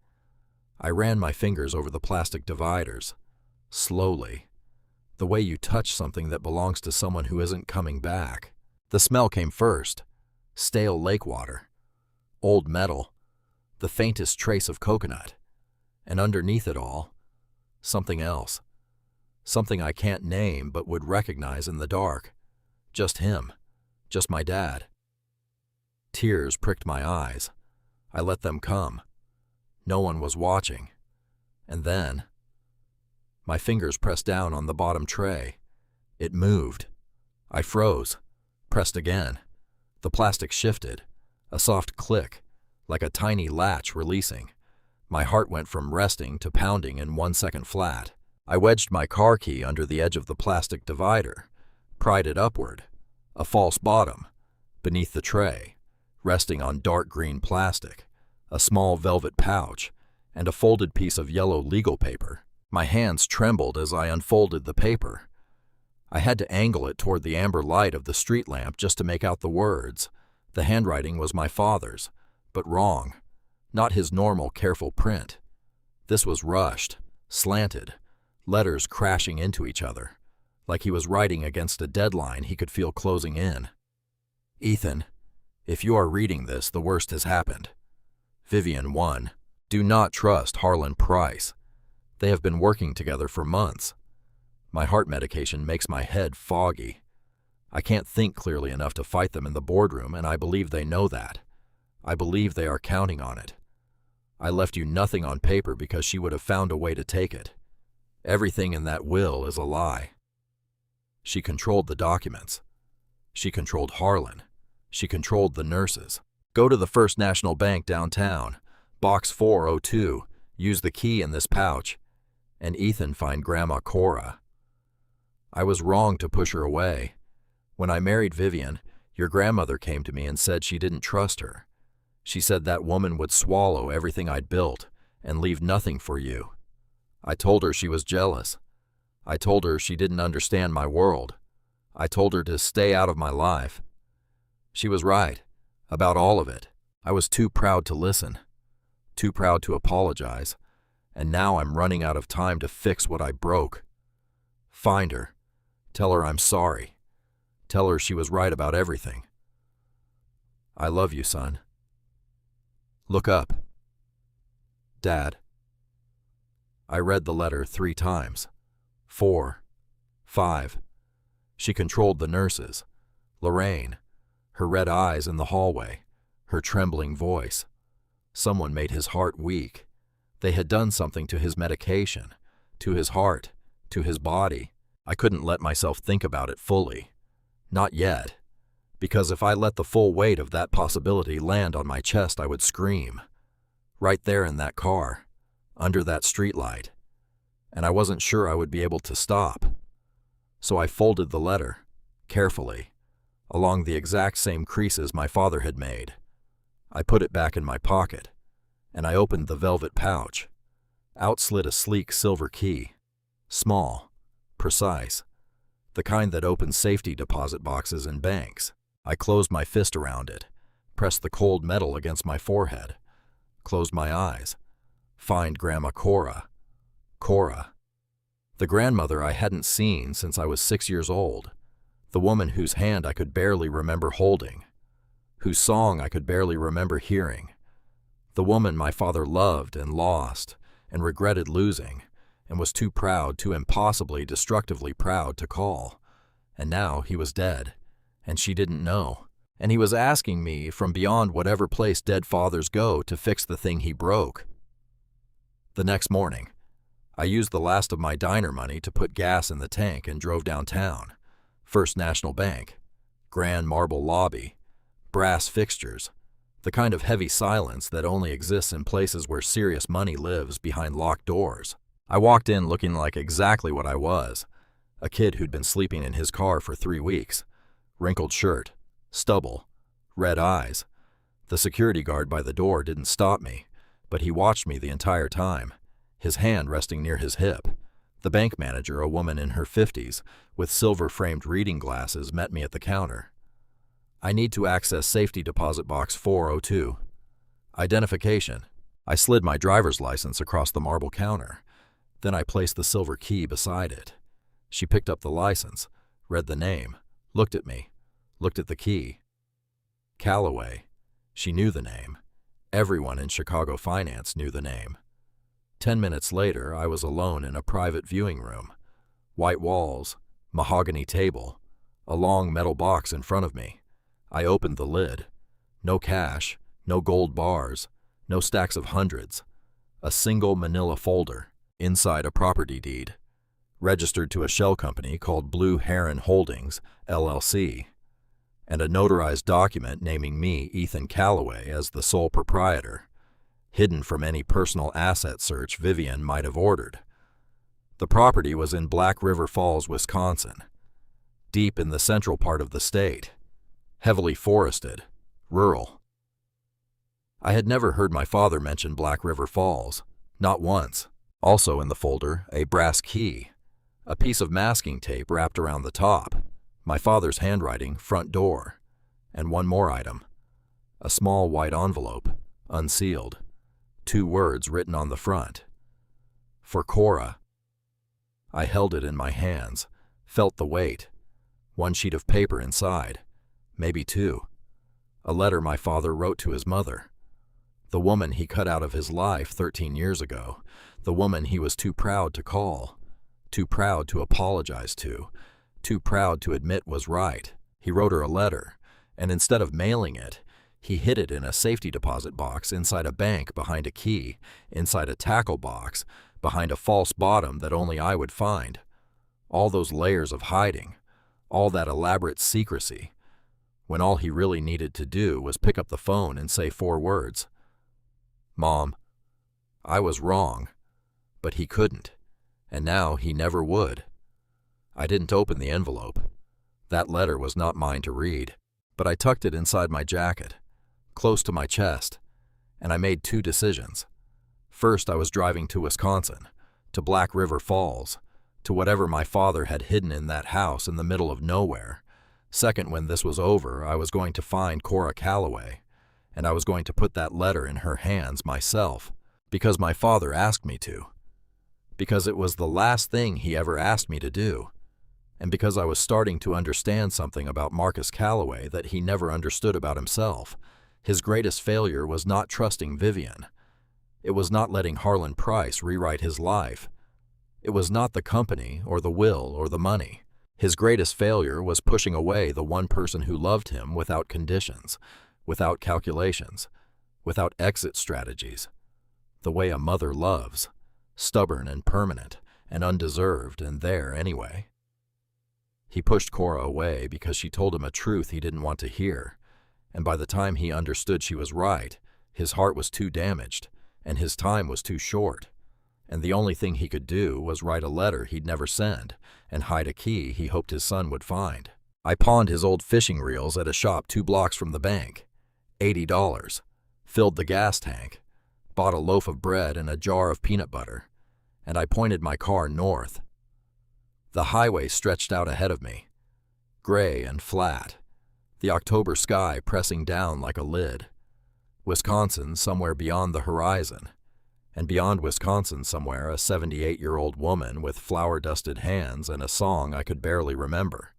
I ran my fingers over the plastic dividers, slowly, the way you touch something that belongs to someone who isn't coming back. The smell came first, stale lake water, old metal, the faintest trace of coconut, and underneath it all, something else. Something I can't name but would recognize in the dark. Just him. Just my dad. Tears pricked my eyes. I let them come. No one was watching. And then, my fingers pressed down on the bottom tray. It moved. I froze, pressed again. The plastic shifted, a soft click, like a tiny latch releasing. My heart went from resting to pounding in 1 second flat. I wedged my car key under the edge of the plastic divider, pried it upward, a false bottom, beneath the tray, resting on dark green plastic, a small velvet pouch, and a folded piece of yellow legal paper. My hands trembled as I unfolded the paper. I had to angle it toward the amber light of the street lamp just to make out the words. The handwriting was my father's, but wrong. Not his normal, careful print. This was rushed, slanted, letters crashing into each other, like he was writing against a deadline he could feel closing in. Ethan, if you are reading this, the worst has happened. Vivian 1. Do not trust Harlan Price. They have been working together for months. My heart medication makes my head foggy. I can't think clearly enough to fight them in the boardroom, and I believe they know that. I believe they are counting on it. I left you nothing on paper because she would have found a way to take it. Everything in that will is a lie. She controlled the documents. She controlled Harlan. She controlled the nurses. Go to the First National Bank downtown, box 402, use the key in this pouch, and Ethan find Grandma Cora. I was wrong to push her away. When I married Vivian, your grandmother came to me and said she didn't trust her. She said that woman would swallow everything I'd built and leave nothing for you. I told her she was jealous. I told her she didn't understand my world. I told her to stay out of my life. She was right, about all of it. I was too proud to listen, too proud to apologize, and now I'm running out of time to fix what I broke. Find her. Tell her I'm sorry. Tell her she was right about everything. I love you, son. Look up. Dad. I read the letter 3 times. 4. 5. She controlled the nurses. Lorraine. Her red eyes in the hallway. Her trembling voice. Someone made his heart weak. They had done something to his medication, to his heart, to his body. I couldn't let myself think about it fully. Not yet. Because if I let the full weight of that possibility land on my chest, I would scream. Right there in that car, under that streetlight. And I wasn't sure I would be able to stop. So I folded the letter, carefully, along the exact same creases my father had made. I put it back in my pocket, and I opened the velvet pouch. Out slid a sleek silver key. Small, precise, the kind that opens safety deposit boxes in banks. I closed my fist around it, pressed the cold metal against my forehead, closed my eyes. Find Grandma Cora. Cora. The grandmother I hadn't seen since I was 6 years old. The woman whose hand I could barely remember holding. Whose song I could barely remember hearing. The woman my father loved and lost and regretted losing and was too proud, too impossibly, destructively proud to call. And now he was dead. And she didn't know. And he was asking me from beyond whatever place dead fathers go to fix the thing he broke. The next morning, I used the last of my diner money to put gas in the tank and drove downtown. First National Bank, grand marble lobby, brass fixtures, the kind of heavy silence that only exists in places where serious money lives behind locked doors. I walked in looking like exactly what I was, a kid who'd been sleeping in his car for 3 weeks. Wrinkled shirt, stubble, red eyes. The security guard by the door didn't stop me, but he watched me the entire time, his hand resting near his hip. The bank manager, a woman in her 50s, with silver-framed reading glasses, met me at the counter. I need to access safety deposit box 402. Identification. I slid my driver's license across the marble counter. Then I placed the silver key beside it. She picked up the license, read the name, looked at me, looked at the key. Calloway. She knew the name. Everyone in Chicago finance knew the name. 10 minutes later, I was alone in a private viewing room. White walls, mahogany table, a long metal box in front of me. I opened the lid. No cash, no gold bars, no stacks of hundreds. A single manila folder, inside a property deed, registered to a shell company called Blue Heron Holdings, LLC, and a notarized document naming me, Ethan Calloway, as the sole proprietor, hidden from any personal asset search Vivian might have ordered. The property was in Black River Falls, Wisconsin, deep in the central part of the state, heavily forested, rural. I had never heard my father mention Black River Falls, not once. Also in the folder, a brass key, a piece of masking tape wrapped around the top, my father's handwriting, front door, and one more item, a small white envelope, unsealed, 2 words written on the front. For Cora. I held it in my hands, felt the weight. 1 sheet of paper inside, maybe 2. A letter my father wrote to his mother. The woman he cut out of his life 13 years ago, the woman he was too proud to call, too proud to apologize to, too proud to admit was right. He wrote her a letter, and instead of mailing it, he hid it in a safety deposit box inside a bank behind a key, inside a tackle box, behind a false bottom that only I would find. All those layers of hiding, all that elaborate secrecy, when all he really needed to do was pick up the phone and say 4 words. Mom, I was wrong, but he couldn't, and now he never would. I didn't open the envelope. That letter was not mine to read, but I tucked it inside my jacket, close to my chest, and I made 2 decisions. First, I was driving to Wisconsin, to Black River Falls, to whatever my father had hidden in that house in the middle of nowhere. Second, when this was over, I was going to find Cora Calloway, and I was going to put that letter in her hands myself, because my father asked me to, because it was the last thing he ever asked me to do, and because I was starting to understand something about Marcus Calloway that he never understood about himself. His greatest failure was not trusting Vivian. It was not letting Harlan Price rewrite his life. It was not the company or the will or the money. His greatest failure was pushing away the one person who loved him without conditions, without calculations, without exit strategies, the way a mother loves, stubborn and permanent and undeserved and there anyway. He pushed Cora away because she told him a truth he didn't want to hear, and by the time he understood she was right, his heart was too damaged, and his time was too short, and the only thing he could do was write a letter he'd never send and hide a key he hoped his son would find. I pawned his old fishing reels at a shop 2 blocks from the bank, $80, filled the gas tank, bought a loaf of bread and a jar of peanut butter, and I pointed my car north. The highway stretched out ahead of me, gray and flat, the October sky pressing down like a lid. Wisconsin somewhere beyond the horizon, and beyond Wisconsin somewhere a 78-year-old woman with flour-dusted hands and a song I could barely remember.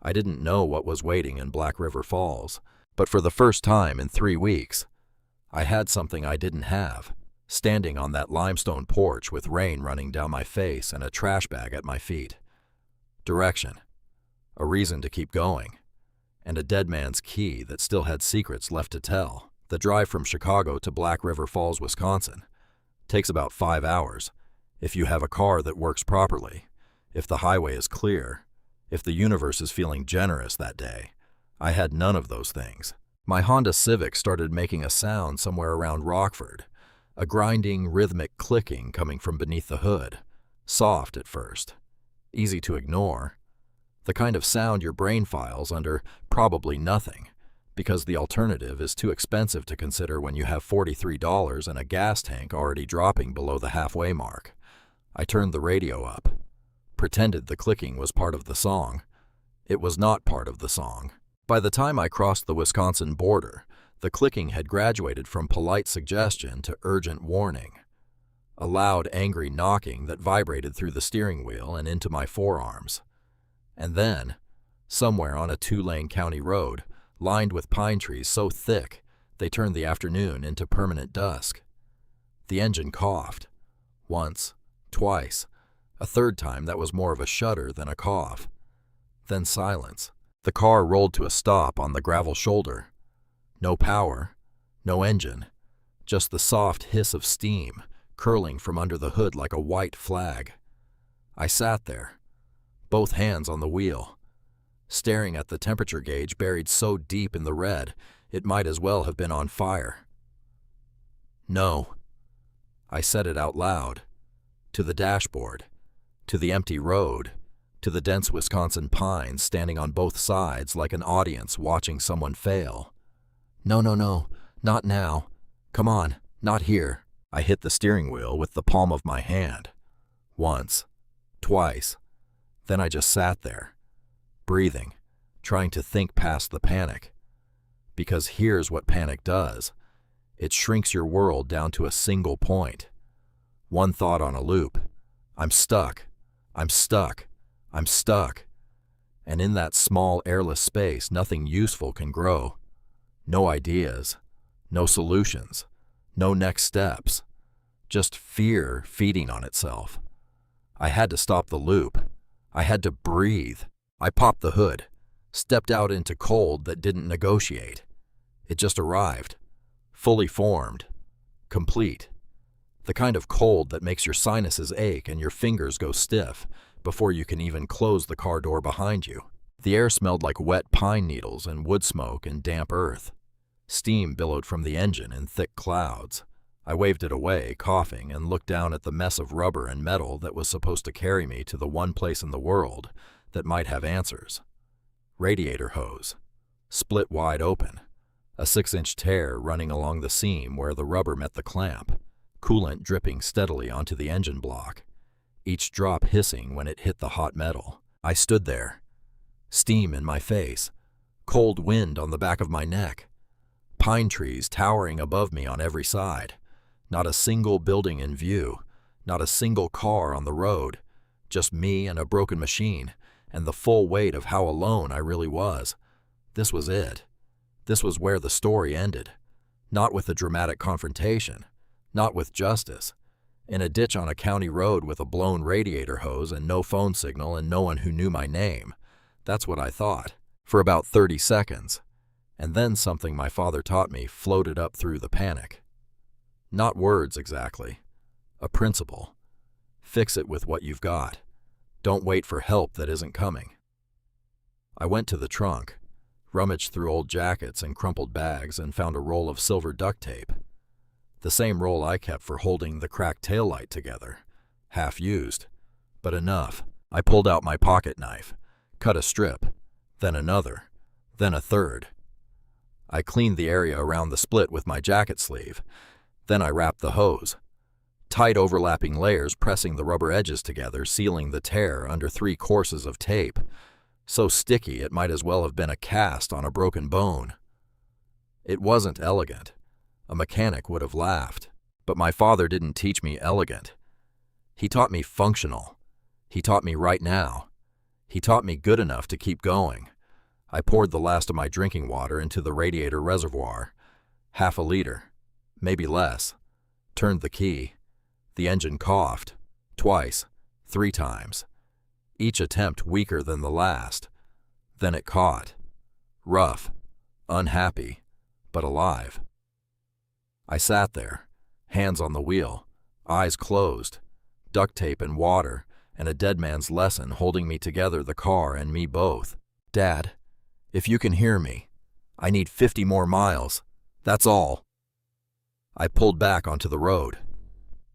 I didn't know what was waiting in Black River Falls, but for the first time in 3 weeks, I had something I didn't have, standing on that limestone porch with rain running down my face and a trash bag at my feet. Direction, a reason to keep going, and a dead man's key that still had secrets left to tell. The drive from Chicago to Black River Falls, Wisconsin, takes about 5 hours, if you have a car that works properly, if the highway is clear, if the universe is feeling generous that day. I had none of those things. My Honda Civic started making a sound somewhere around Rockford, a grinding, rhythmic clicking coming from beneath the hood, soft at first, easy to ignore, the kind of sound your brain files under probably nothing, because the alternative is too expensive to consider when you have $43 and a gas tank already dropping below the halfway mark. I turned the radio up, pretended the clicking was part of the song. It was not part of the song. By the time I crossed the Wisconsin border, the clicking had graduated from polite suggestion to urgent warning, a loud, angry knocking that vibrated through the steering wheel and into my forearms. And then, somewhere on a 2-lane county road, lined with pine trees so thick they turned the afternoon into permanent dusk, the engine coughed. Once, twice, a third time that was more of a shudder than a cough. Then silence. The car rolled to a stop on the gravel shoulder. No power, no engine, just the soft hiss of steam curling from under the hood like a white flag. I sat there, both hands on the wheel, staring at the temperature gauge buried so deep in the red it might as well have been on fire. No, I said it out loud, to the dashboard, to the empty road, to the dense Wisconsin pines standing on both sides like an audience watching someone fail. No, no, no, not now. Come on, not here. I hit the steering wheel with the palm of my hand. Once, twice. Then I just sat there, breathing, trying to think past the panic. Because here's what panic does. It shrinks your world down to a single point. One thought on a loop. I'm stuck. I'm stuck. I'm stuck. And in that small airless space, nothing useful can grow. No ideas. No solutions. No next steps. Just fear feeding on itself. I had to stop the loop. I had to breathe. I popped the hood, stepped out into cold that didn't negotiate. It just arrived, fully formed, complete. The kind of cold that makes your sinuses ache and your fingers go stiff before you can even close the car door behind you. The air smelled like wet pine needles and wood smoke and damp earth. Steam billowed from the engine in thick clouds. I waved it away, coughing, and looked down at the mess of rubber and metal that was supposed to carry me to the one place in the world that might have answers. Radiator hose, split wide open, a 6-inch tear running along the seam where the rubber met the clamp, coolant dripping steadily onto the engine block, each drop hissing when it hit the hot metal. I stood there, steam in my face, cold wind on the back of my neck, pine trees towering above me on every side, not a single building in view, not a single car on the road, just me and a broken machine, and the full weight of how alone I really was. This was it. This was where the story ended. Not with a dramatic confrontation, not with justice. In a ditch on a county road with a blown radiator hose and no phone signal and no one who knew my name. That's what I thought, for about 30 seconds. And then something my father taught me floated up through the panic. Not words exactly. A principle. Fix it with what you've got. Don't wait for help that isn't coming. I went to the trunk, rummaged through old jackets and crumpled bags and found a roll of silver duct tape. The same roll I kept for holding the cracked taillight together. Half used, but enough. I pulled out my pocket knife, cut a strip, then another, then a third. I cleaned the area around the split with my jacket sleeve. Then I wrapped the hose. Tight overlapping layers pressing the rubber edges together, sealing the tear under 3 courses of tape. So sticky it might as well have been a cast on a broken bone. It wasn't elegant. A mechanic would have laughed. But my father didn't teach me elegant. He taught me functional. He taught me right now. He taught me good enough to keep going. I poured the last of my drinking water into the radiator reservoir. Half a liter, maybe less. Turned the key. The engine coughed. Twice. 3 times. Each attempt weaker than the last. Then it caught. Rough. Unhappy. But alive. I sat there, hands on the wheel, eyes closed, duct tape and water, and a dead man's lesson holding me together, the car and me both. Dad, if you can hear me, I need 50 more miles. That's all. I pulled back onto the road.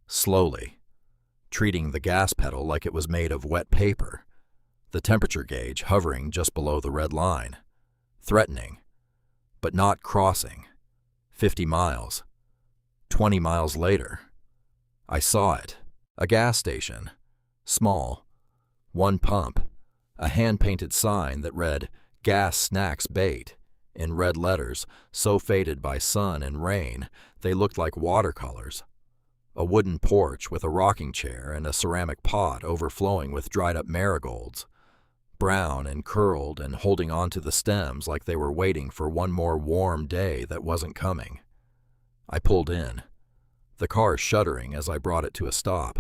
Slowly, treating the gas pedal like it was made of wet paper, the temperature gauge hovering just below the red line, threatening, but not crossing. 50 miles. 20 miles later, I saw it. A gas station. Small. 1 pump. A hand-painted sign that read, "Gas Snacks Bait," in red letters, so faded by sun and rain, they looked like watercolors. A wooden porch with a rocking chair and a ceramic pot overflowing with dried-up marigolds. Brown and curled and holding on to the stems like they were waiting for one more warm day that wasn't coming. I pulled in, the car shuddering as I brought it to a stop,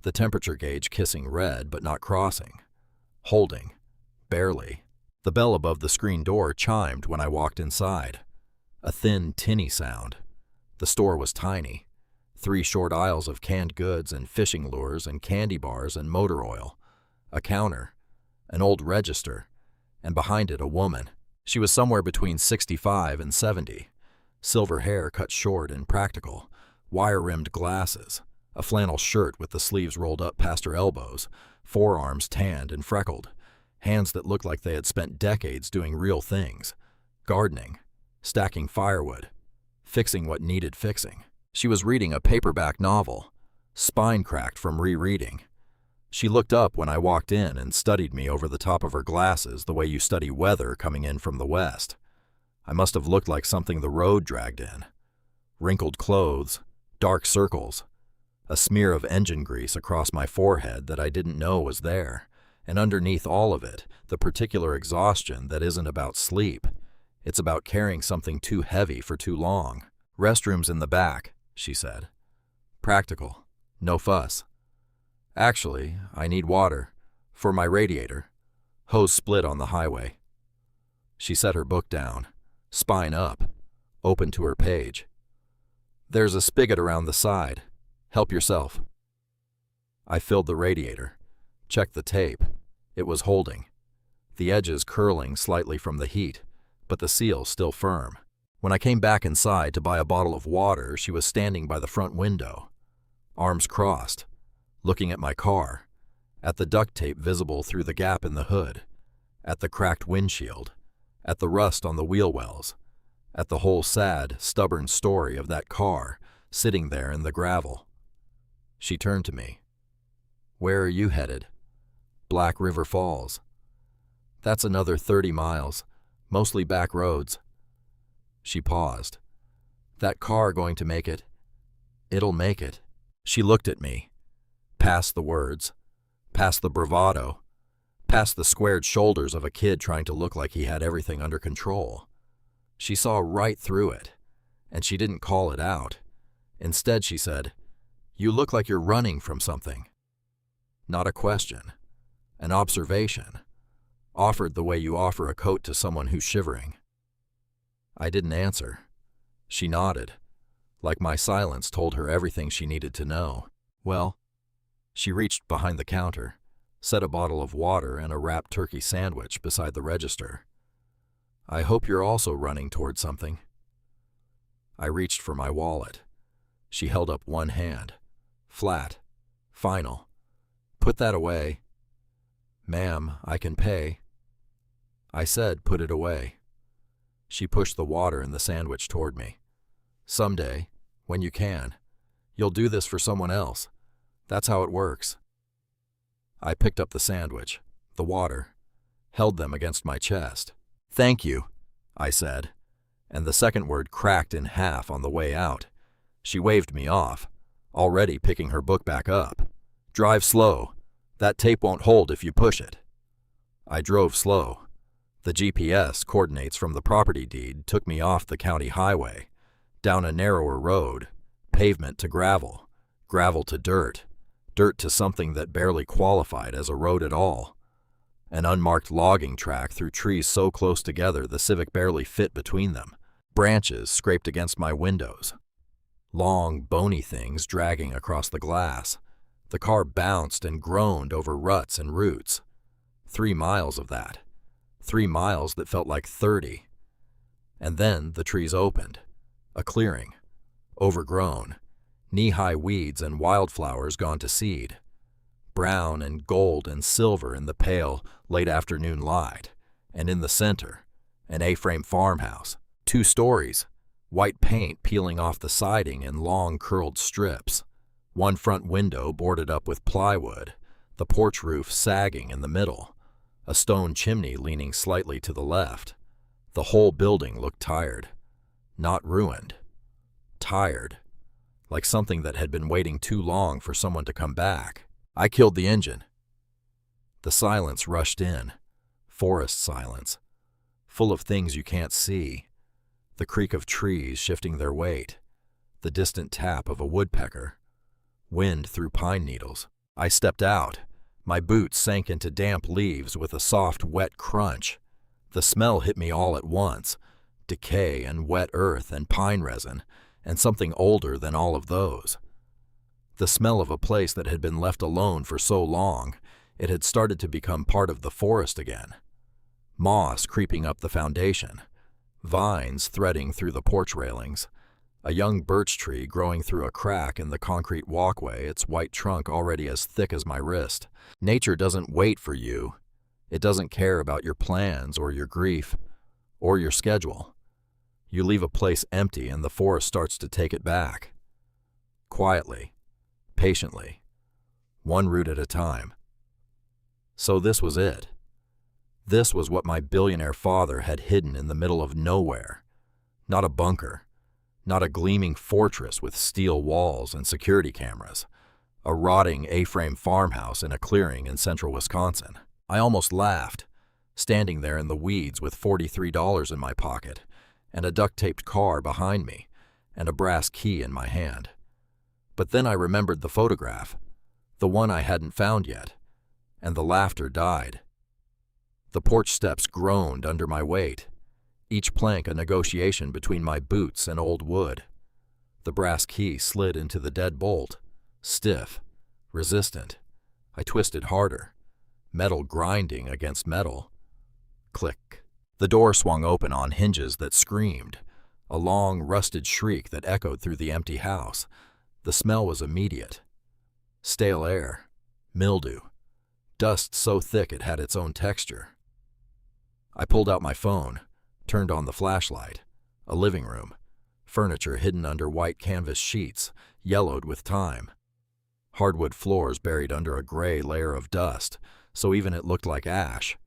the temperature gauge kissing red but not crossing. Holding, barely. The bell above the screen door chimed when I walked inside. A thin, tinny sound. The store was tiny. 3 short aisles of canned goods and fishing lures and candy bars and motor oil, a counter, an old register, and behind it a woman. She was somewhere between 65 and 70, silver hair cut short and practical, wire-rimmed glasses, a flannel shirt with the sleeves rolled up past her elbows, forearms tanned and freckled, hands that looked like they had spent decades doing real things, gardening, stacking firewood, fixing what needed fixing. She was reading a paperback novel, spine cracked from rereading. She looked up when I walked in and studied me over the top of her glasses the way you study weather coming in from the west. I must have looked like something the road dragged in. Wrinkled clothes, dark circles, a smear of engine grease across my forehead that I didn't know was there, and underneath all of it, the particular exhaustion that isn't about sleep. It's about carrying something too heavy for too long. Restrooms in the back, she said. Practical, no fuss. Actually, I need water, for my radiator. Hose split on the highway. She set her book down, spine up, open to her page. There's a spigot around the side. Help yourself. I filled the radiator, checked the tape. It was holding, the edges curling slightly from the heat, but the seal still firm. When I came back inside to buy a bottle of water, she was standing by the front window, arms crossed, looking at my car, at the duct tape visible through the gap in the hood, at the cracked windshield, at the rust on the wheel wells, at the whole sad, stubborn story of that car sitting there in the gravel. She turned to me. Where are you headed? Black River Falls. That's another 30 miles, mostly back roads. She paused. That car going to make it? It'll make it. She looked at me. Past the words, past the bravado, past the squared shoulders of a kid trying to look like he had everything under control. She saw right through it, and she didn't call it out. Instead, she said, "You look like you're running from something." Not a question, an observation, offered the way you offer a coat to someone who's shivering. I didn't answer. She nodded, like my silence told her everything she needed to know. Well, she reached behind the counter, set a bottle of water and a wrapped turkey sandwich beside the register. I hope you're also running toward something. I reached for my wallet. She held up one hand, flat, final. Put that away. Ma'am, I can pay. I said, put it away. She pushed the water and the sandwich toward me. Someday, when you can, you'll do this for someone else. That's how it works. I picked up the sandwich, the water, held them against my chest. Thank you, I said, and the second word cracked in half on the way out. She waved me off, already picking her book back up. Drive slow. That tape won't hold if you push it. I drove slow. The GPS coordinates from the property deed took me off the county highway, down a narrower road, pavement to gravel, gravel to dirt, dirt to something that barely qualified as a road at all. An unmarked logging track through trees so close together the Civic barely fit between them. Branches scraped against my windows. Long, bony things dragging across the glass. The car bounced and groaned over ruts and roots. 3 miles of that. 3 miles that felt like 30. And then the trees opened. A clearing. Overgrown. Knee-high weeds and wildflowers gone to seed. Brown and gold and silver in the pale, late afternoon light. And in the center, an A-frame farmhouse. 2 stories. White paint peeling off the siding in long curled strips. One front window boarded up with plywood, the porch roof sagging in the middle, a stone chimney leaning slightly to the left. The whole building looked tired. Not ruined. Tired. Like something that had been waiting too long for someone to come back. I killed the engine. The silence rushed in. Forest silence. Full of things you can't see. The creak of trees shifting their weight. The distant tap of a woodpecker. Wind through pine needles. I stepped out. My boots sank into damp leaves with a soft, wet crunch. The smell hit me all at once. Decay and wet earth and pine resin, and something older than all of those. The smell of a place that had been left alone for so long, it had started to become part of the forest again. Moss creeping up the foundation, vines threading through the porch railings, a young birch tree growing through a crack in the concrete walkway, its white trunk already as thick as my wrist. Nature doesn't wait for you. It doesn't care about your plans or your grief or your schedule. You leave a place empty and the forest starts to take it back. Quietly, patiently, one root at a time. So this was it. This was what my billionaire father had hidden in the middle of nowhere. Not a bunker, not a gleaming fortress with steel walls and security cameras. A rotting A-frame farmhouse in a clearing in central Wisconsin. I almost laughed, standing there in the weeds with $43 in my pocket, and a duct-taped car behind me, and a brass key in my hand. But then I remembered the photograph, the one I hadn't found yet, and the laughter died. The porch steps groaned under my weight, each plank a negotiation between my boots and old wood. The brass key slid into the dead bolt, stiff, resistant. I twisted harder, metal grinding against metal. Click. The door swung open on hinges that screamed, a long, rusted shriek that echoed through the empty house. The smell was immediate. Stale air, mildew, dust so thick it had its own texture. I pulled out my phone, turned on the flashlight. A living room, furniture hidden under white canvas sheets, yellowed with time. Hardwood floors buried under a gray layer of dust, so even it looked like ash.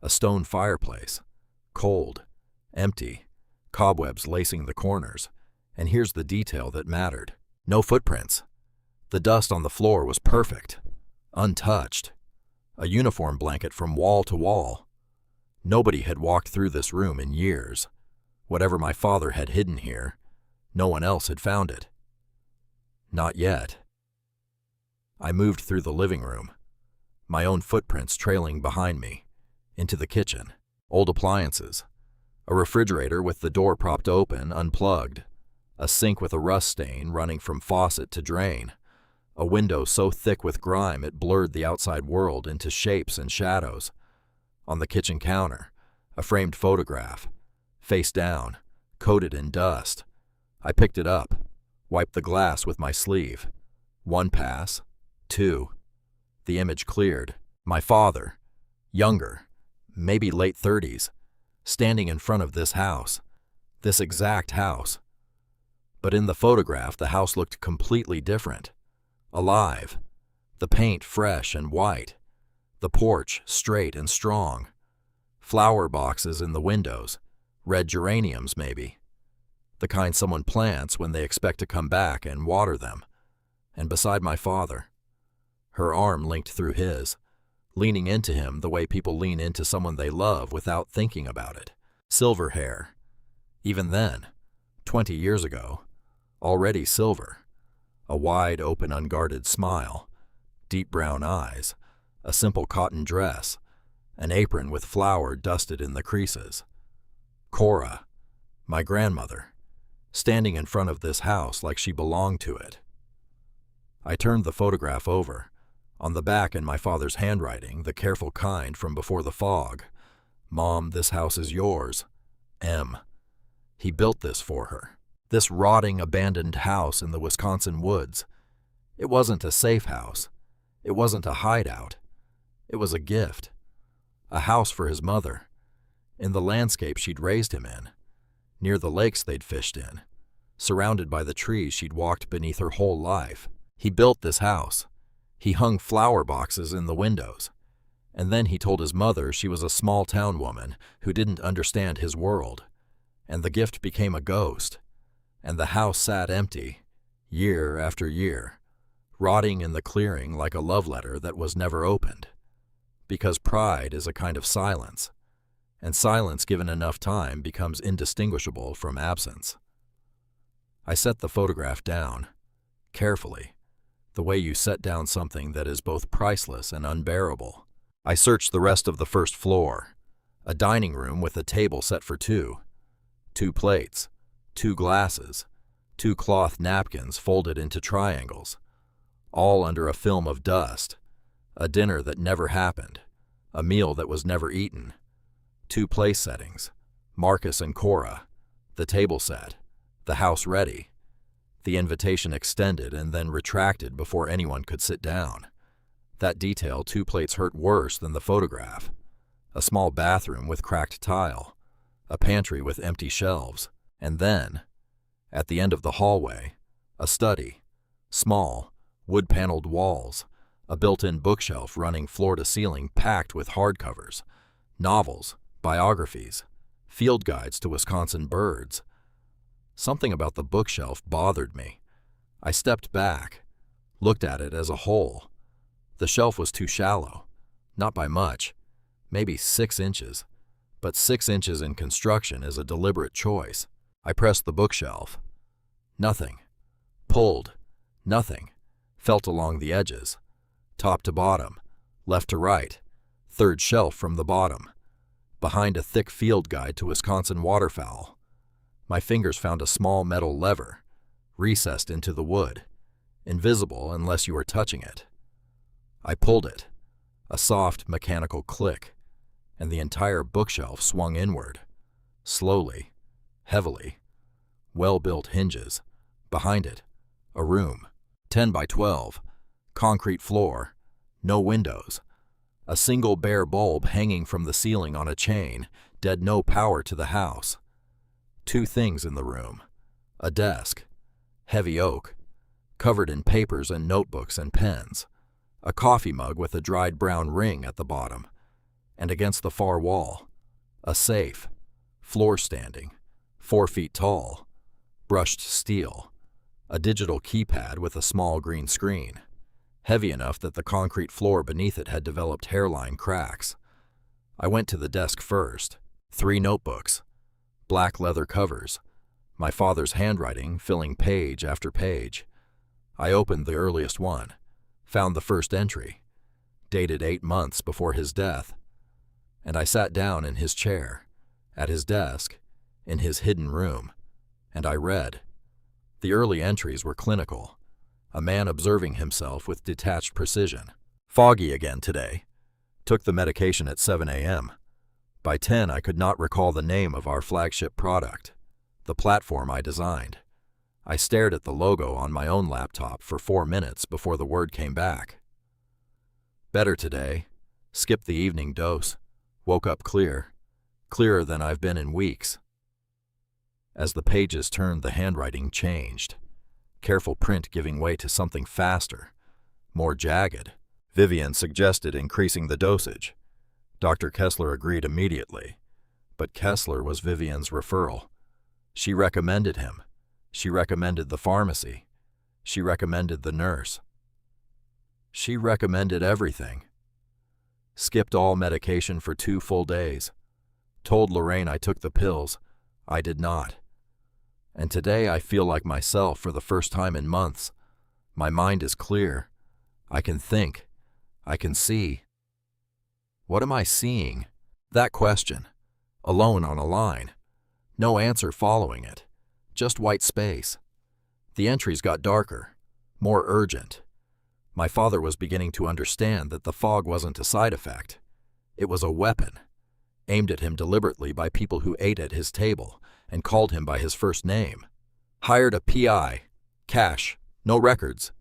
A stone fireplace, cold, empty, cobwebs lacing the corners. And here's the detail that mattered. No footprints. The dust on the floor was perfect, untouched. A uniform blanket from wall to wall. Nobody had walked through this room in years. Whatever my father had hidden here, no one else had found it. Not yet. I moved through the living room, my own footprints trailing behind me, into the kitchen. Old appliances. A refrigerator with the door propped open, unplugged. A sink with a rust stain running from faucet to drain. A window so thick with grime it blurred the outside world into shapes and shadows. On the kitchen counter, a framed photograph, face down, coated in dust. I picked it up, wiped the glass with my sleeve. One pass, two. The image cleared. My father, younger, maybe late 30s, standing in front of this house, this exact house. But in the photograph, the house looked completely different. Alive. The paint fresh and white. The porch straight and strong. Flower boxes in the windows. Red geraniums, maybe. The kind someone plants when they expect to come back and water them. And beside my father, her arm linked through his, leaning into him the way people lean into someone they love without thinking about it. Silver hair. Even then, 20 years ago, already silver. A wide open unguarded smile, deep brown eyes, a simple cotton dress, an apron with flour dusted in the creases. Cora, my grandmother, standing in front of this house like she belonged to it. I turned the photograph over. On the back in my father's handwriting, the careful kind from before the fog. Mom, this house is yours. M. He built this for her. This rotting, abandoned house in the Wisconsin woods. It wasn't a safe house. It wasn't a hideout. It was a gift. A house for his mother. In the landscape she'd raised him in. Near the lakes they'd fished in. Surrounded by the trees she'd walked beneath her whole life. He built this house. He hung flower boxes in the windows. And then he told his mother she was a small-town woman who didn't understand his world. And the gift became a ghost. And the house sat empty, year after year, rotting in the clearing like a love letter that was never opened. Because pride is a kind of silence, and silence given enough time becomes indistinguishable from absence. I set the photograph down, carefully, the way you set down something that is both priceless and unbearable. I searched the rest of the first floor, a dining room with a table set for two plates, 2 glasses, 2 cloth napkins folded into triangles, all under a film of dust. A dinner that never happened, a meal that was never eaten. 2 place settings, Marcus and Cora, the table set, the house ready, the invitation extended and then retracted before anyone could sit down. That detail 2 plates hurt worse than the photograph. A small bathroom with cracked tile, a pantry with empty shelves, and then, at the end of the hallway, a study, small, wood-paneled walls, a built-in bookshelf running floor to ceiling packed with hardcovers, novels, biographies, field guides to Wisconsin birds. Something about the bookshelf bothered me. I stepped back, looked at it as a whole. The shelf was too shallow, not by much, maybe 6 inches, but 6 inches in construction is a deliberate choice. I pressed the bookshelf. Nothing. Pulled. Nothing. Felt along the edges. Top to bottom. Left to right. 3rd shelf from the bottom. Behind a thick field guide to Wisconsin waterfowl. My fingers found a small metal lever, recessed into the wood, invisible unless you were touching it. I pulled it. A soft, mechanical click, and the entire bookshelf swung inward. Slowly. Heavily. Well-built hinges. Behind it, a room. 10 by 12. Concrete floor. No windows. A single bare bulb hanging from the ceiling on a chain. Dead no power to the house. 2 things in the room. A desk. Heavy oak. Covered in papers and notebooks and pens. A coffee mug with a dried brown ring at the bottom. And against the far wall, a safe. Floor standing. 4 feet tall. Brushed steel. A digital keypad with a small green screen. Heavy enough that the concrete floor beneath it had developed hairline cracks. I went to the desk first. 3 notebooks. Black leather covers. My father's handwriting filling page after page. I opened the earliest one. Found the first entry. Dated 8 months before his death. And I sat down in his chair. At his desk. In his hidden room. And I read. The early entries were clinical. A man observing himself with detached precision. Foggy again today. Took the medication at 7 a.m. By 10 I could not recall the name of our flagship product. The platform I designed. I stared at the logo on my own laptop for 4 minutes before the word came back. Better today. Skipped the evening dose. Woke up clear. Clearer than I've been in weeks. As the pages turned, the handwriting changed. Careful print giving way to something faster, more jagged. Vivian suggested increasing the dosage. Dr. Kessler agreed immediately. But Kessler was Vivian's referral. She recommended him. She recommended the pharmacy. She recommended the nurse. She recommended everything. Skipped all medication for 2 full days. Told Lorraine I took the pills. I did not. And today I feel like myself for the first time in months. My mind is clear. I can think. I can see. What am I seeing? That question. Alone on a line. No answer following it. Just white space. The entries got darker. More urgent. My father was beginning to understand that the fog wasn't a side effect. It was a weapon. Aimed at him deliberately by people who ate at his table and called him by his first name. Hired a PI. Cash. No records.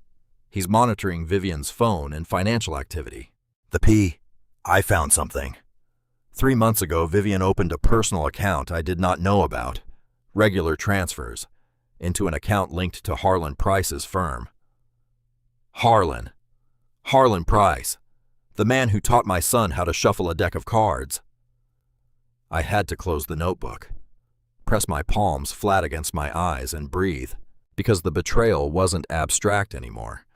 He's monitoring Vivian's phone and financial activity. The P. I found something. 3 months ago, Vivian opened a personal account I did not know about. Regular transfers. Into an account linked to Harlan Price's firm. Harlan. Harlan Price. The man who taught my son how to shuffle a deck of cards. I had to close the notebook. Press my palms flat against my eyes and breathe, because the betrayal wasn't abstract anymore.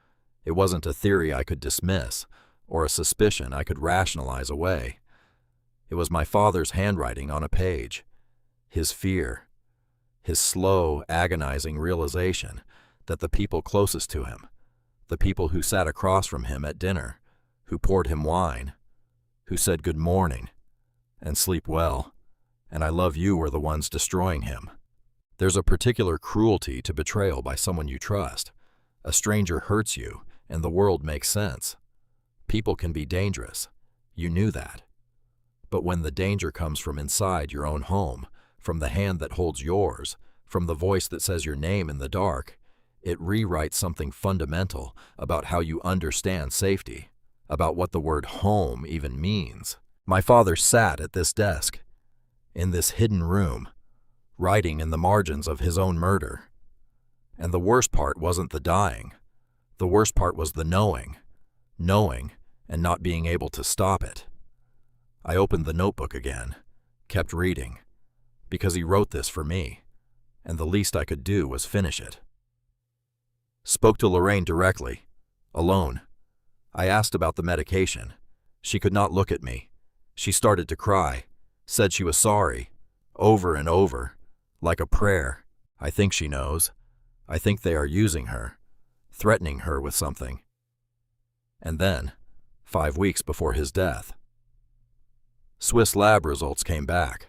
It wasn't a theory I could dismiss, or a suspicion I could rationalize away. It was my father's handwriting on a page, his fear, his slow, agonizing realization that the people closest to him, the people who sat across from him at dinner, who poured him wine, who said good morning, and sleep well, and I love you were the ones destroying him. There's a particular cruelty to betrayal by someone you trust. A stranger hurts you, and the world makes sense. People can be dangerous. You knew that. But when the danger comes from inside your own home, from the hand that holds yours, from the voice that says your name in the dark, it rewrites something fundamental about how you understand safety, about what the word home even means. My father sat at this desk, in this hidden room, writing in the margins of his own murder. And the worst part wasn't the dying. The worst part was the knowing and not being able to stop it. I opened the notebook again, kept reading, because he wrote this for me, and the least I could do was finish it. Spoke to Lorraine directly, alone. I asked about the medication. She could not look at me. She started to cry, said she was sorry, over and over, like a prayer. I think she knows. I think they are using her, threatening her with something. And then, 5 weeks before his death, Swiss lab results came back.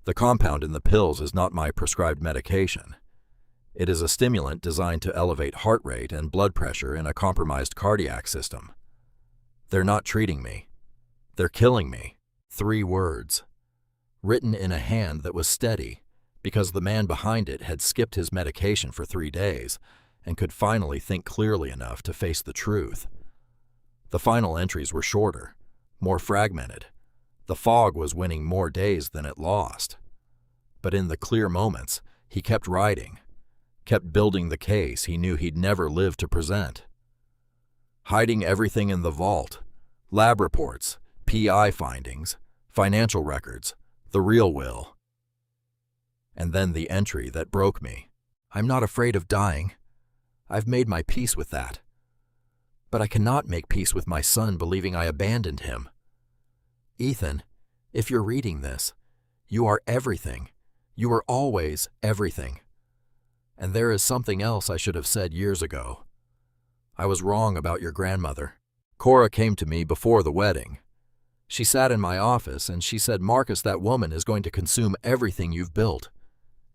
The compound in the pills is not my prescribed medication. It is a stimulant designed to elevate heart rate and blood pressure in a compromised cardiac system. They're not treating me. They're killing me. 3 words, written in a hand that was steady because the man behind it had skipped his medication for 3 days and could finally think clearly enough to face the truth. The final entries were shorter, more fragmented. The fog was winning more days than it lost. But in the clear moments, he kept writing, kept building the case he knew he'd never live to present. Hiding everything in the vault, lab reports, PI findings, financial records, the real will. And then the entry that broke me. I'm not afraid of dying. I've made my peace with that. But I cannot make peace with my son believing I abandoned him. Ethan, if you're reading this, you are everything. You are always everything. And there is something else I should have said years ago. I was wrong about your grandmother. Cora came to me before the wedding. She sat in my office and she said, Marcus, that woman is going to consume everything you've built.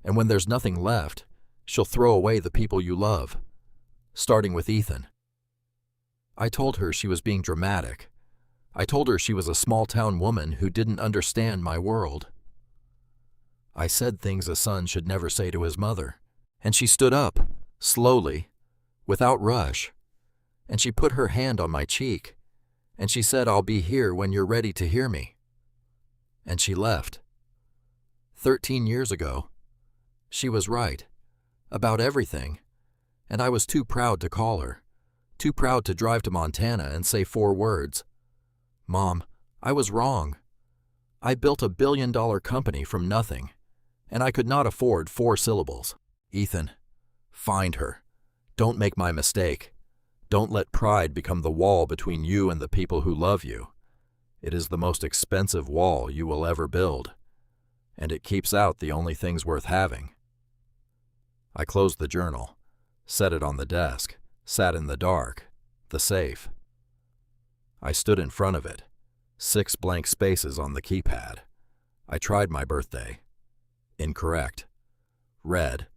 And when there's nothing left, she'll throw away the people you love, starting with Ethan. I told her she was being dramatic. I told her she was a small-town woman who didn't understand my world. I said things a son should never say to his mother, and she stood up, slowly, without rush, and she put her hand on my cheek, and she said, I'll be here when you're ready to hear me. And she left. 13 years ago. She was right, about everything, and I was too proud to call her, too proud to drive to Montana and say 4 words. Mom, I was wrong. I built a billion-dollar company from nothing, and I could not afford 4 syllables. Ethan, find her. Don't make my mistake. Don't let pride become the wall between you and the people who love you. It is the most expensive wall you will ever build, and it keeps out the only things worth having. I closed the journal, set it on the desk, sat in the dark, the safe. I stood in front of it, 6 blank spaces on the keypad. I tried my birthday. Incorrect. Red.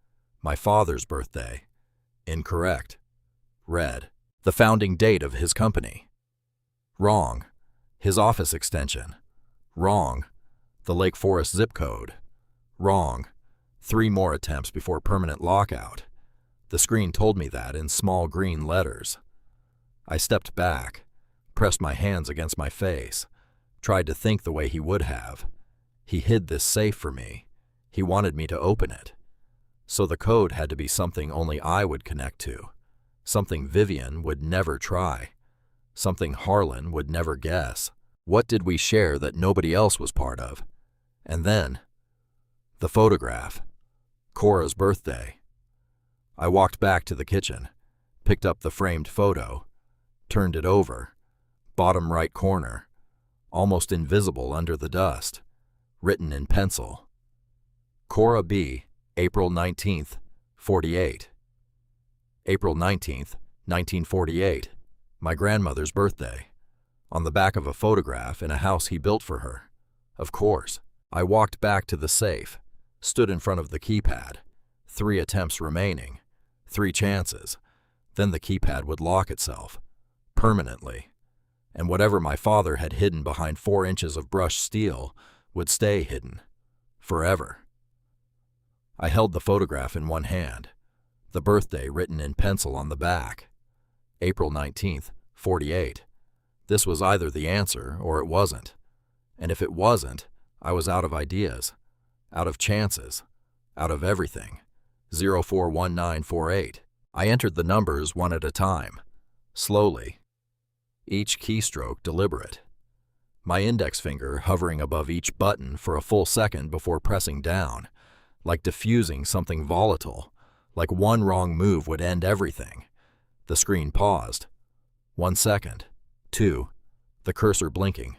My father's birthday. Incorrect. Red. The founding date of his company. Wrong. His office extension. Wrong. The Lake Forest zip code. Wrong. 3 more attempts before permanent lockout. The screen told me that in small green letters. I stepped back, pressed my hands against my face, tried to think the way he would have. He hid this safe for me. He wanted me to open it. So the code had to be something only I would connect to, something Vivian would never try, something Harlan would never guess. What did we share that nobody else was part of? And then, the photograph. Cora's birthday. I walked back to the kitchen, picked up the framed photo, turned it over, bottom right corner, almost invisible under the dust, written in pencil. Cora B., April 19th, 48. April 19th, 1948, my grandmother's birthday, on the back of a photograph in a house he built for her. Of course, I walked back to the safe, stood in front of the keypad, 3 attempts remaining, 3 chances, Then the keypad would lock itself, permanently, and whatever my father had hidden behind 4 inches of brushed steel would stay hidden, forever. I held the photograph in one hand, the birthday written in pencil on the back. April 19th, 48. This was either the answer or it wasn't. And if it wasn't, I was out of ideas, out of chances, out of everything. 041948. I entered the numbers one at a time, slowly, each keystroke deliberate, my index finger hovering above each button for a full second before pressing down, like diffusing something volatile, like one wrong move would end everything. The screen paused. 1 second. 2. The cursor blinking.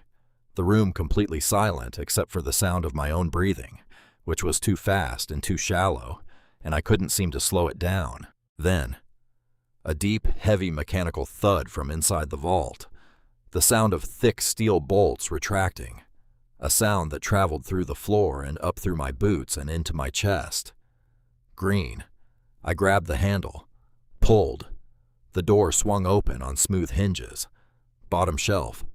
The room completely silent except for the sound of my own breathing, which was too fast and too shallow, and I couldn't seem to slow it down. Then, a deep, heavy mechanical thud from inside the vault, the sound of thick steel bolts retracting, a sound that traveled through the floor and up through my boots and into my chest. Green. I grabbed the handle, pulled. The door swung open on smooth hinges. Bottom shelf.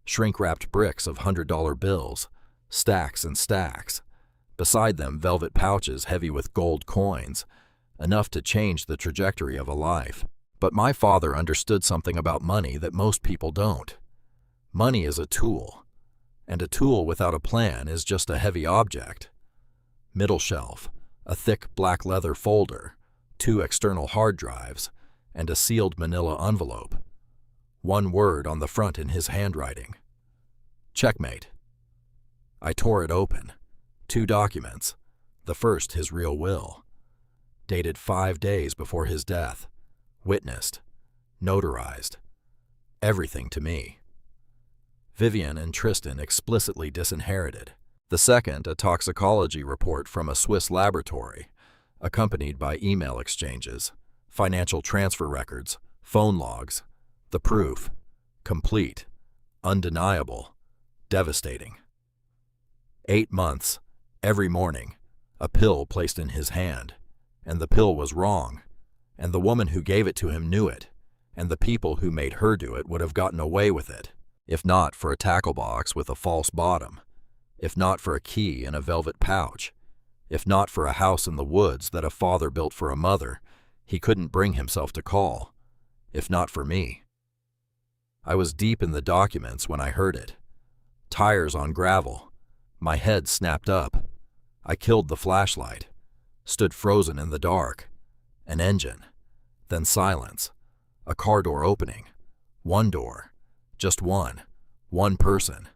Shrink-wrapped bricks of $100 bills, stacks and stacks. Beside them, velvet pouches heavy with gold coins, enough to change the trajectory of a life. But my father understood something about money that most people don't. Money is a tool, and a tool without a plan is just a heavy object. Middle shelf, a thick black leather folder, 2 external hard drives, and a sealed manila envelope. 1 word on the front in his handwriting. Checkmate. I tore it open. 2 documents. The first, his real will. Dated 5 days before his death. Witnessed. Notarized. Everything to me. Vivian and Tristan explicitly disinherited. The second, a toxicology report from a Swiss laboratory, accompanied by email exchanges, financial transfer records, phone logs. The proof. Complete. Undeniable. Devastating. 8 months. Every morning. A pill placed in his hand. And the pill was wrong. And the woman who gave it to him knew it. And the people who made her do it would have gotten away with it, if not for a tackle box with a false bottom, if not for a key in a velvet pouch, if not for a house in the woods that a father built for a mother he couldn't bring himself to call, if not for me. I was deep in the documents when I heard it. Tires on gravel. My head snapped up. I killed the flashlight. Stood frozen in the dark. An engine. Then silence. A car door opening. 1 door. Just one. 1 person.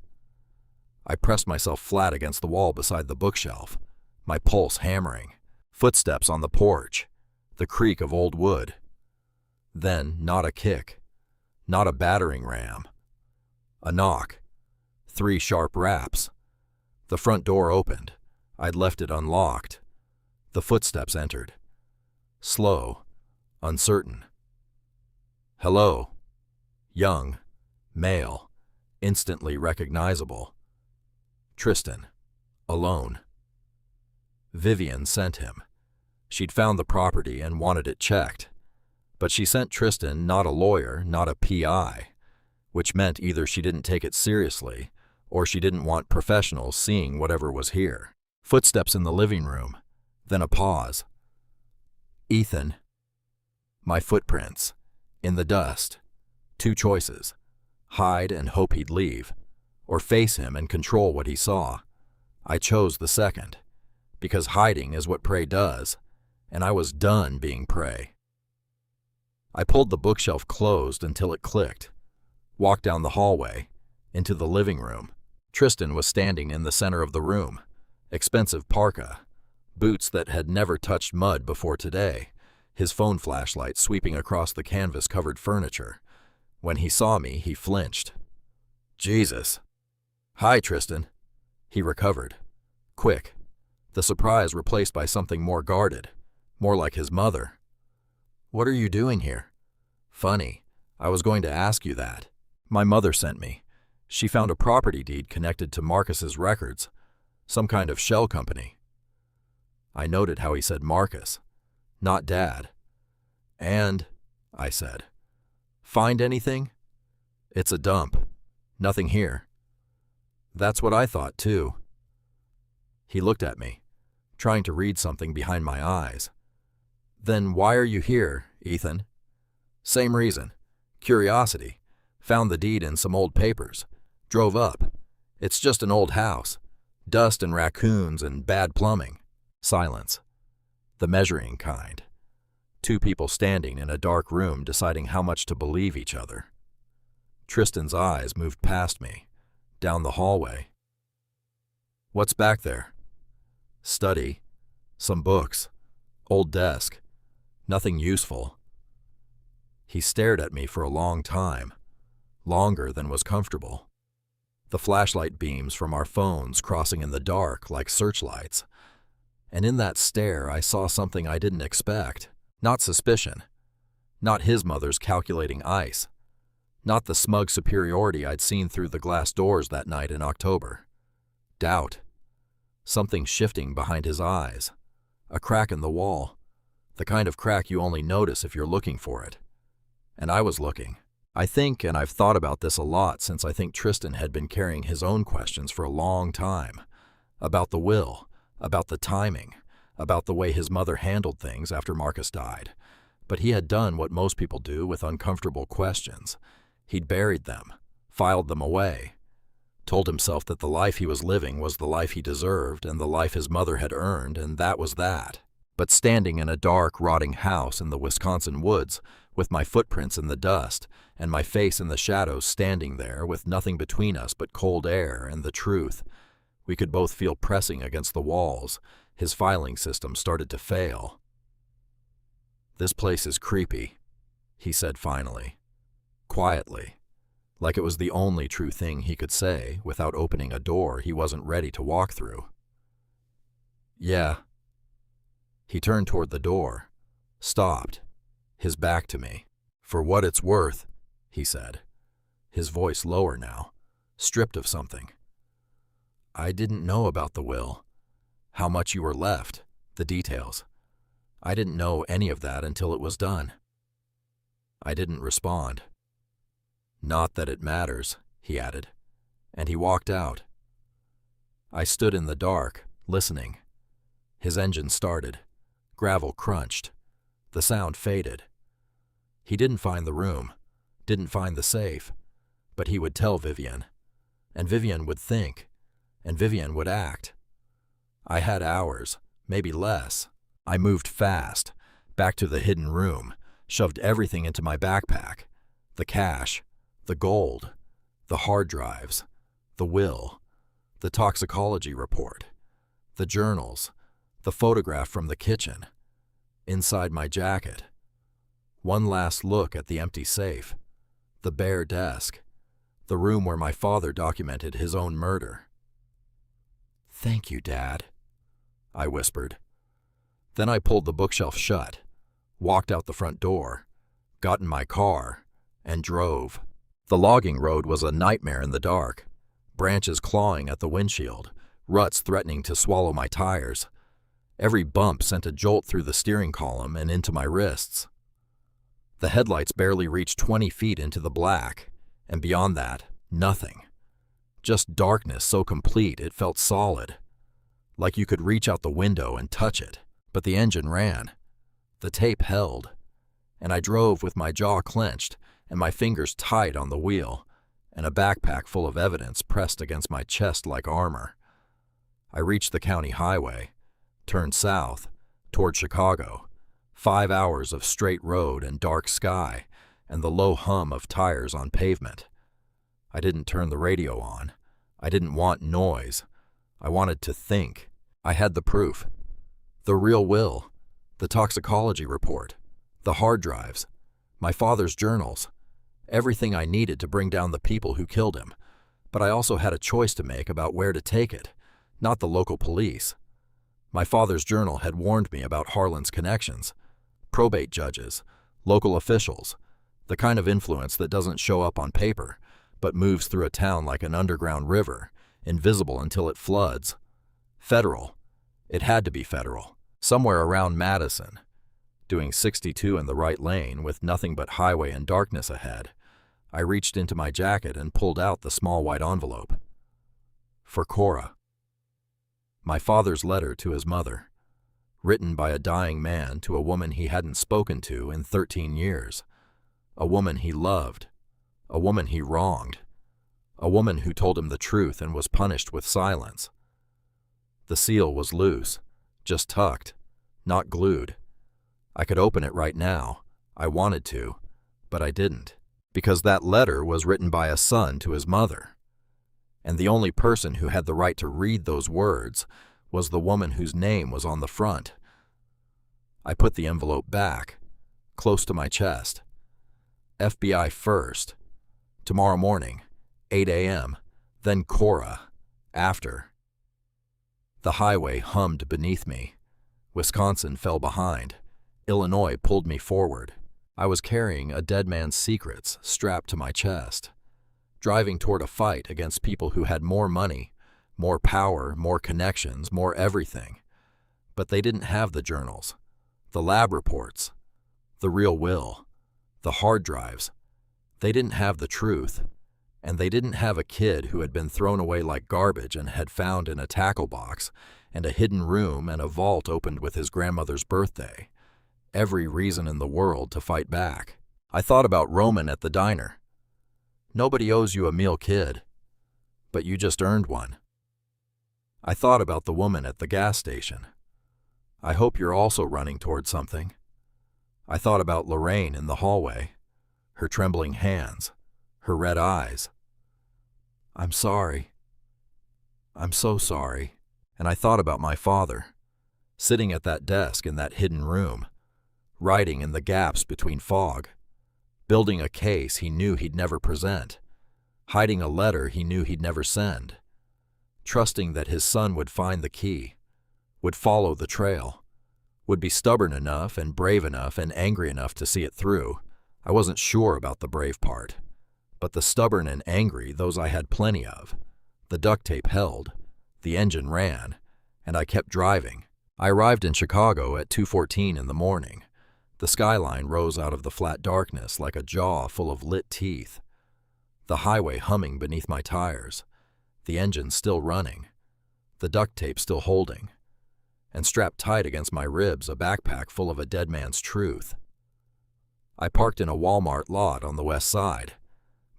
I pressed myself flat against the wall beside the bookshelf, my pulse hammering. Footsteps on the porch. The creak of old wood. Then not a kick. Not a battering ram. A knock. 3 sharp raps. The front door opened. I'd left it unlocked. The footsteps entered. Slow. Uncertain. Hello. Young. Male. Instantly recognizable. Tristan. Alone. Vivian sent him. She'd found the property and wanted it checked. But she sent Tristan not a lawyer, not a PI, which meant either she didn't take it seriously or she didn't want professionals seeing whatever was here. Footsteps in the living room, then a pause. Ethan. My footprints. In the dust. 2 choices. Hide and hope he'd leave, or face him and control what he saw. I chose the second, because hiding is what prey does, and I was done being prey. I pulled the bookshelf closed until it clicked, walked down the hallway, into the living room. Tristan was standing in the center of the room, expensive parka, boots that had never touched mud before today, his phone flashlight sweeping across the canvas-covered furniture. When he saw me, he flinched. Jesus. Hi, Tristan. He recovered. Quick. The surprise replaced by something more guarded, more like his mother. What are you doing here? Funny. I was going to ask you that. My mother sent me. She found a property deed connected to Marcus's records, some kind of shell company. I noted how he said Marcus, not Dad. And I said. Find anything? It's a dump. Nothing here. That's what I thought, too. He looked at me, trying to read something behind my eyes. Then why are you here, Ethan? Same reason. Curiosity. Found the deed in some old papers. Drove up. It's just an old house. Dust and raccoons and bad plumbing. Silence. The measuring kind. Two people standing in a dark room deciding how much to believe each other. Tristan's eyes moved past me, down the hallway. What's back there? Study. Some books. Old desk. Nothing useful. He stared at me for a long time, longer than was comfortable. The flashlight beams from our phones crossing in the dark like searchlights. And in that stare, I saw something I didn't expect. Not suspicion. Not his mother's calculating ice. Not the smug superiority I'd seen through the glass doors that night in October. Doubt. Something shifting behind his eyes. A crack in the wall. The kind of crack you only notice if you're looking for it. And I was looking. I think, and I've thought about this a lot since I think Tristan had been carrying his own questions for a long time. About the will, about the timing, about the way his mother handled things after Marcus died. But he had done what most people do with uncomfortable questions. He'd buried them, filed them away, told himself that the life he was living was the life he deserved and the life his mother had earned, and that was that. But standing in a dark, rotting house in the Wisconsin woods, with my footprints in the dust, and my face in the shadows standing there with nothing between us but cold air and the truth, we could both feel pressing against the walls. His filing system started to fail. "This place is creepy," he said finally, quietly, like it was the only true thing he could say without opening a door he wasn't ready to walk through. "Yeah." He turned toward the door, stopped, his back to me. "For what it's worth," he said, his voice lower now, stripped of something. "I didn't know about the will, how much you were left, the details. I didn't know any of that until it was done." I didn't respond. "Not that it matters," he added, and he walked out. I stood in the dark, listening. His engine started. Gravel crunched. The sound faded. He didn't find the room, didn't find the safe, but he would tell Vivian. And Vivian would think, and Vivian would act. I had hours, maybe less. I moved fast, back to the hidden room, shoved everything into my backpack. The cash, the gold, the hard drives, the will, the toxicology report, the journals, the photograph from the kitchen, inside my jacket. One last look at the empty safe, the bare desk, the room where my father documented his own murder. "Thank you, Dad," I whispered. Then I pulled the bookshelf shut, walked out the front door, got in my car, and drove. The logging road was a nightmare in the dark, branches clawing at the windshield, ruts threatening to swallow my tires. Every bump sent a jolt through the steering column and into my wrists. The headlights barely reached 20 feet into the black, and beyond that, nothing. Just darkness so complete it felt solid, like you could reach out the window and touch it. But the engine ran. The tape held, and I drove with my jaw clenched and my fingers tight on the wheel, and a backpack full of evidence pressed against my chest like armor. I reached the county highway, turned south, toward Chicago. 5 hours of straight road and dark sky, and the low hum of tires on pavement. I didn't turn the radio on. I didn't want noise. I wanted to think. I had the proof. The real will, the toxicology report, the hard drives, my father's journals, everything I needed to bring down the people who killed him. But I also had a choice to make about where to take it, not the local police. My father's journal had warned me about Harlan's connections, probate judges, local officials, the kind of influence that doesn't show up on paper, but moves through a town like an underground river, invisible until it floods. Federal. It had to be federal. Somewhere around Madison. doing 62 in the right lane with nothing but highway and darkness ahead, I reached into my jacket and pulled out the small white envelope. For Cora. My father's letter to his mother, written by a dying man to a woman he hadn't spoken to in 13 years, a woman he loved, a woman he wronged, a woman who told him the truth and was punished with silence. The seal was loose, just tucked, not glued. I could open it right now. I wanted to, but I didn't, because that letter was written by a son to his mother, and the only person who had the right to read those words was the woman whose name was on the front. I put the envelope back, close to my chest. FBI first. Tomorrow morning, 8 a.m., then Cora, after. The highway hummed beneath me. Wisconsin fell behind. Illinois pulled me forward. I was carrying a dead man's secrets strapped to my chest, driving toward a fight against people who had more money, more power, more connections, more everything. But they didn't have the journals, the lab reports, the real will, the hard drives. They didn't have the truth, and they didn't have a kid who had been thrown away like garbage and had found in a tackle box, and a hidden room and a vault opened with his grandmother's birthday. Every reason in the world to fight back. I thought about Roman at the diner. Nobody owes you a meal, kid, but you just earned one. I thought about the woman at the gas station. I hope you're also running toward something. I thought about Lorraine in the hallway, her trembling hands, her red eyes. I'm sorry. I'm so sorry. And I thought about my father, sitting at that desk in that hidden room, writing in the gaps between fog, building a case he knew he'd never present, hiding a letter he knew he'd never send, trusting that his son would find the key, would follow the trail, would be stubborn enough and brave enough and angry enough to see it through. I wasn't sure about the brave part, but the stubborn and angry, those I had plenty of. The duct tape held, the engine ran, and I kept driving. I arrived in Chicago at 2:14 in the morning. The skyline rose out of the flat darkness like a jaw full of lit teeth. The highway humming beneath my tires, the engine still running, the duct tape still holding, and strapped tight against my ribs a backpack full of a dead man's truth. I parked in a Walmart lot on the west side,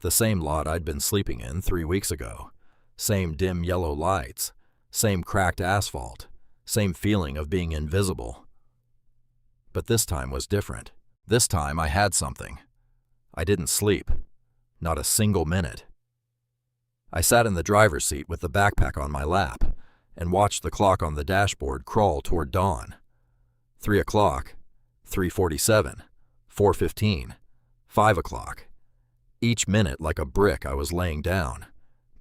the same lot I'd been sleeping in 3 weeks ago. Same dim yellow lights, same cracked asphalt, same feeling of being invisible. But this time was different. This time I had something. I didn't sleep, not a single minute. I sat in the driver's seat with the backpack on my lap and watched the clock on the dashboard crawl toward dawn. 3 o'clock, 3:47, 4:15, 5 o'clock. Each minute like a brick I was laying down,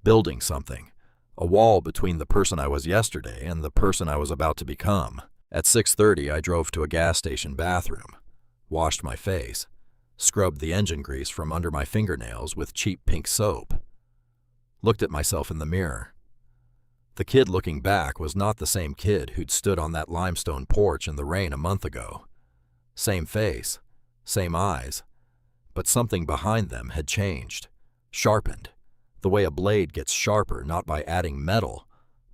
building something, a wall between the person I was yesterday and the person I was about to become. At 6:30, I drove to a gas station bathroom, washed my face, scrubbed the engine grease from under my fingernails with cheap pink soap, looked at myself in the mirror. The kid looking back was not the same kid who'd stood on that limestone porch in the rain a month ago. Same face, same eyes, but something behind them had changed, sharpened. The way a blade gets sharper not by adding metal,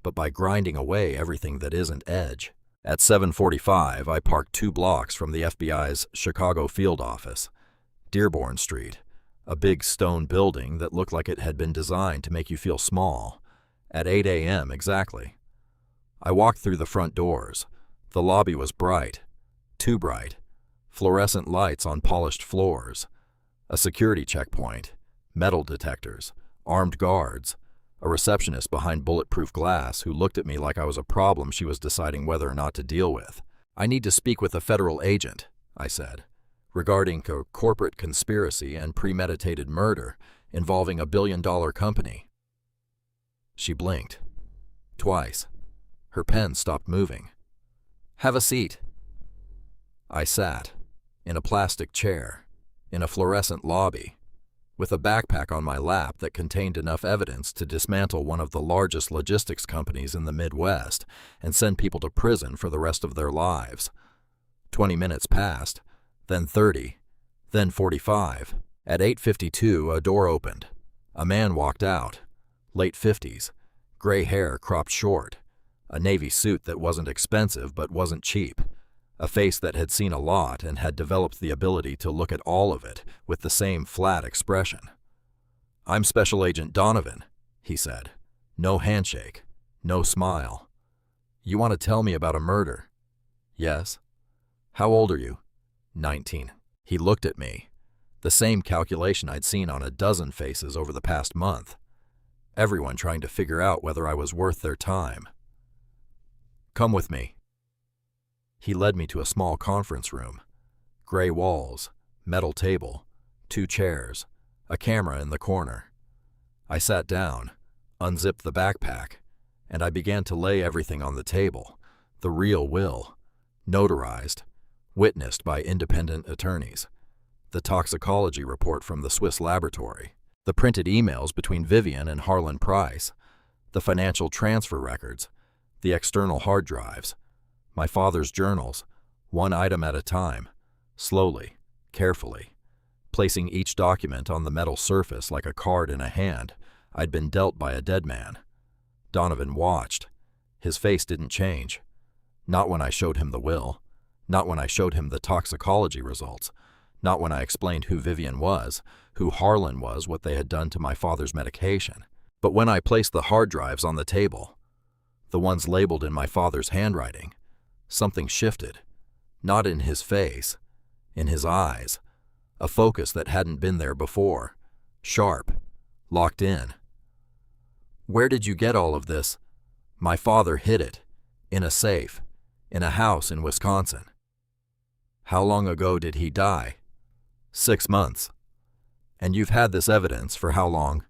but by grinding away everything that isn't edge. At 7:45, I parked 2 blocks from the FBI's Chicago field office, Dearborn Street, a big stone building that looked like it had been designed to make you feel small, at 8 a.m. exactly. I walked through the front doors. The lobby was bright, too bright, fluorescent lights on polished floors, a security checkpoint, metal detectors, armed guards, a receptionist behind bulletproof glass who looked at me like I was a problem she was deciding whether or not to deal with. I need to speak with a federal agent, I said, regarding a corporate conspiracy and premeditated murder involving a billion-dollar company. She blinked. Twice. Her pen stopped moving. Have a seat. I sat, in a plastic chair, in a fluorescent lobby, with a backpack on my lap that contained enough evidence to dismantle one of the largest logistics companies in the Midwest and send people to prison for the rest of their lives. 20 minutes passed, then 30, then 45. At 8:52, a door opened. A man walked out, late 50s, gray hair cropped short, a navy suit that wasn't expensive but wasn't cheap, a face that had seen a lot and had developed the ability to look at all of it with the same flat expression. "I'm Special Agent Donovan," he said. No handshake, no smile. "You want to tell me about a murder?" "Yes." "How old are you?" 19. He looked at me. The same calculation I'd seen on a dozen faces over the past month. Everyone trying to figure out whether I was worth their time. "Come with me." He led me to a small conference room. Gray walls, metal table, 2 chairs, a camera in the corner. I sat down, unzipped the backpack, and I began to lay everything on the table. The real will, notarized, witnessed by independent attorneys. The toxicology report from the Swiss laboratory. The printed emails between Vivian and Harlan Price. The financial transfer records. The external hard drives. My father's journals, one item at a time, slowly, carefully, placing each document on the metal surface like a card in a hand I'd been dealt by a dead man. Donovan watched. His face didn't change. Not when I showed him the will. Not when I showed him the toxicology results. Not when I explained who Vivian was, who Harlan was, what they had done to my father's medication. But when I placed the hard drives on the table, the ones labeled in my father's handwriting, something shifted. Not in his face, in his eyes. A focus that hadn't been there before. Sharp. Locked in. "Where did you get all of this?" "My father hid it. In a safe. In a house in Wisconsin." "How long ago did he die?" 6 months. "And you've had this evidence for how long?"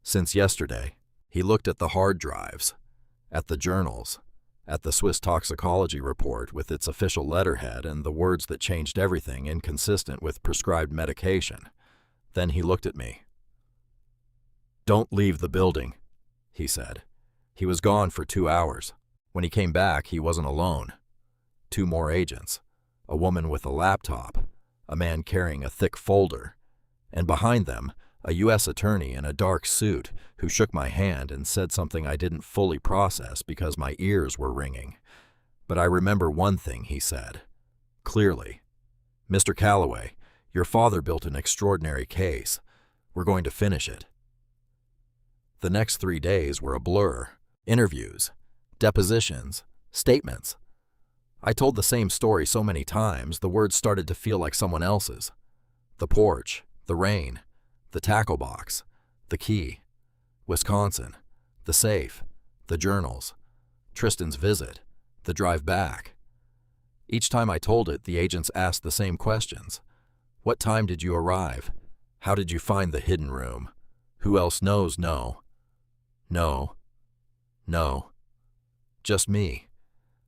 "Since yesterday." He looked at the hard drives, at the journals, at the Swiss toxicology report with its official letterhead and the words that changed everything inconsistent with prescribed medication. Then he looked at me. "Don't leave the building," he said. He was gone for 2 hours. When he came back, he wasn't alone. 2 more agents, a woman with a laptop, a man carrying a thick folder, and behind them, a U.S. attorney in a dark suit who shook my hand and said something I didn't fully process because my ears were ringing. But I remember one thing he said, clearly. "Mr. Calloway, your father built an extraordinary case. We're going to finish it." The next 3 days were a blur. Interviews, depositions, statements. I told the same story so many times, the words started to feel like someone else's. The porch, the rain, the tackle box, the key, Wisconsin, the safe, the journals, Tristan's visit, the drive back. Each time I told it, the agents asked the same questions. "What time did you arrive? How did you find the hidden room? Who else knows?" No. No. No. Just me.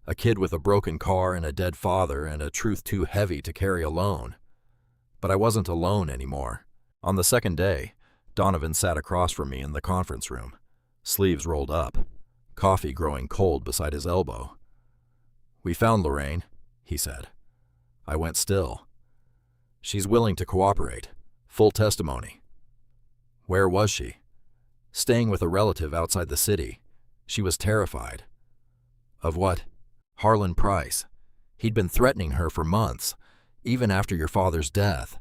A kid with a broken car and a dead father and a truth too heavy to carry alone. But I wasn't alone anymore. On the second day, Donovan sat across from me in the conference room, sleeves rolled up, coffee growing cold beside his elbow. "We found Lorraine," he said. I went still. "She's willing to cooperate. Full testimony." "Where was she?" "Staying with a relative outside the city. She was terrified." "Of what?" "Harlan Price. He'd been threatening her for months, even after your father's death.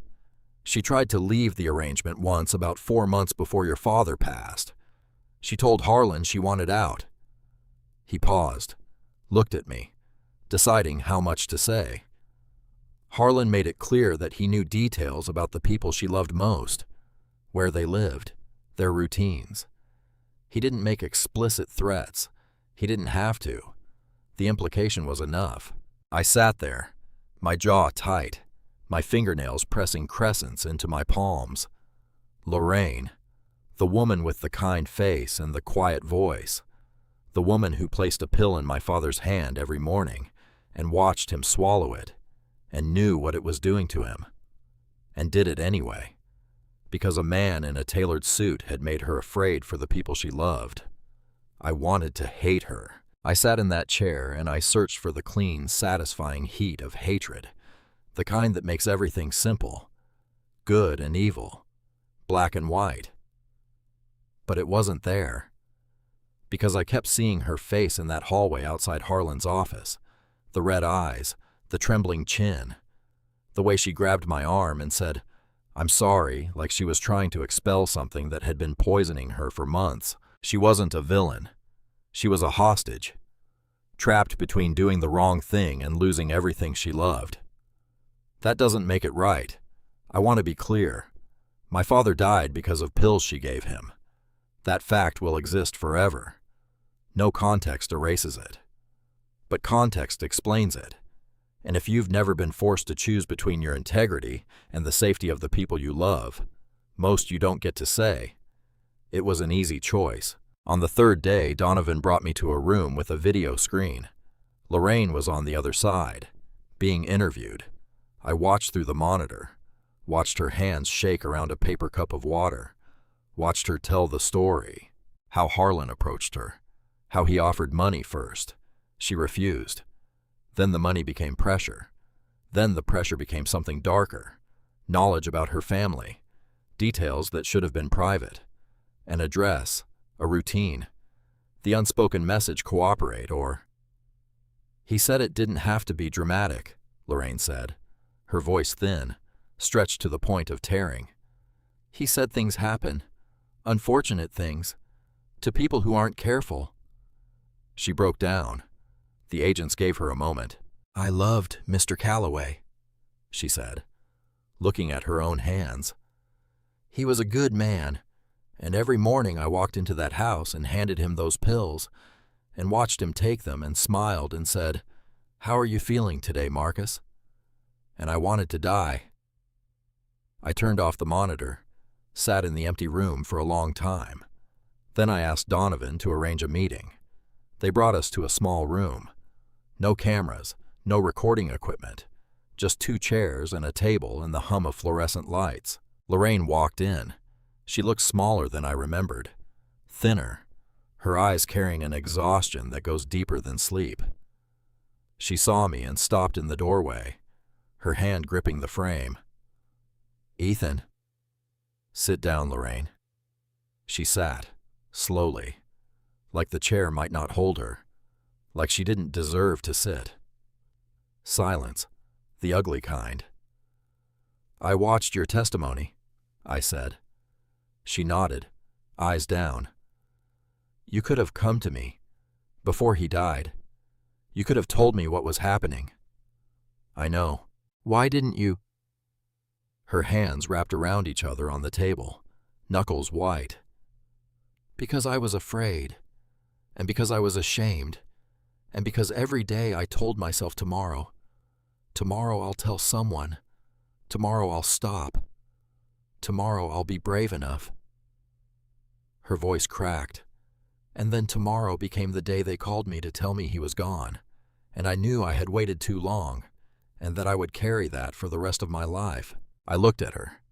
She tried to leave the arrangement once about 4 months before your father passed. She told Harlan she wanted out." He paused, looked at me, deciding how much to say. Harlan made it clear that he knew details about the people she loved most, where they lived, their routines. He didn't make explicit threats. He didn't have to. The implication was enough. I sat there, my jaw tight, my fingernails pressing crescents into my palms. Lorraine, the woman with the kind face and the quiet voice, the woman who placed a pill in my father's hand every morning and watched him swallow it and knew what it was doing to him, and did it anyway, because a man in a tailored suit had made her afraid for the people she loved. I wanted to hate her. I sat in that chair and I searched for the clean, satisfying heat of hatred, the kind that makes everything simple, good and evil, black and white. But it wasn't there, because I kept seeing her face in that hallway outside Harlan's office, the red eyes, the trembling chin, the way she grabbed my arm and said, "I'm sorry," like she was trying to expel something that had been poisoning her for months. She wasn't a villain. She was a hostage, trapped between doing the wrong thing and losing everything she loved. That doesn't make it right. I want to be clear. My father died because of pills she gave him. That fact will exist forever. No context erases it. But context explains it. And if you've never been forced to choose between your integrity and the safety of the people you love, most you don't get to say. It was an easy choice. On the third day, Donovan brought me to a room with a video screen. Lorraine was on the other side, being interviewed. I watched through the monitor, watched her hands shake around a paper cup of water, watched her tell the story, how Harlan approached her, how he offered money first. She refused. Then the money became pressure. Then the pressure became something darker, knowledge about her family, details that should have been private, an address, a routine, the unspoken message cooperate or... He said it didn't have to be dramatic, Lorraine said, her voice thin, stretched to the point of tearing. He said things happen, unfortunate things, to people who aren't careful. She broke down. The agents gave her a moment. "I loved Mr. Calloway," she said, looking at her own hands. "He was a good man, and every morning I walked into that house and handed him those pills and watched him take them and smiled and said, 'How are you feeling today, Marcus?' And I wanted to die." I turned off the monitor, sat in the empty room for a long time. Then I asked Donovan to arrange a meeting. They brought us to a small room. No cameras, no recording equipment, just 2 chairs and a table and the hum of fluorescent lights. Lorraine walked in. She looked smaller than I remembered, thinner, her eyes carrying an exhaustion that goes deeper than sleep. She saw me and stopped in the doorway, her hand gripping the frame. "Ethan." "Sit down, Lorraine." She sat, slowly, like the chair might not hold her, like she didn't deserve to sit. Silence, the ugly kind. "I watched your testimony," I said. She nodded, eyes down. "You could have come to me, before he died. You could have told me what was happening." "I know. Why didn't you?" Her hands wrapped around each other on the table, knuckles white. "Because I was afraid, and because I was ashamed, and because every day I told myself tomorrow I'll tell someone, tomorrow I'll stop, tomorrow I'll be brave enough." Her voice cracked, and then tomorrow became the day they called me to tell me he was gone, and I knew I had waited too long, and that I would carry that for the rest of my life. I looked at her,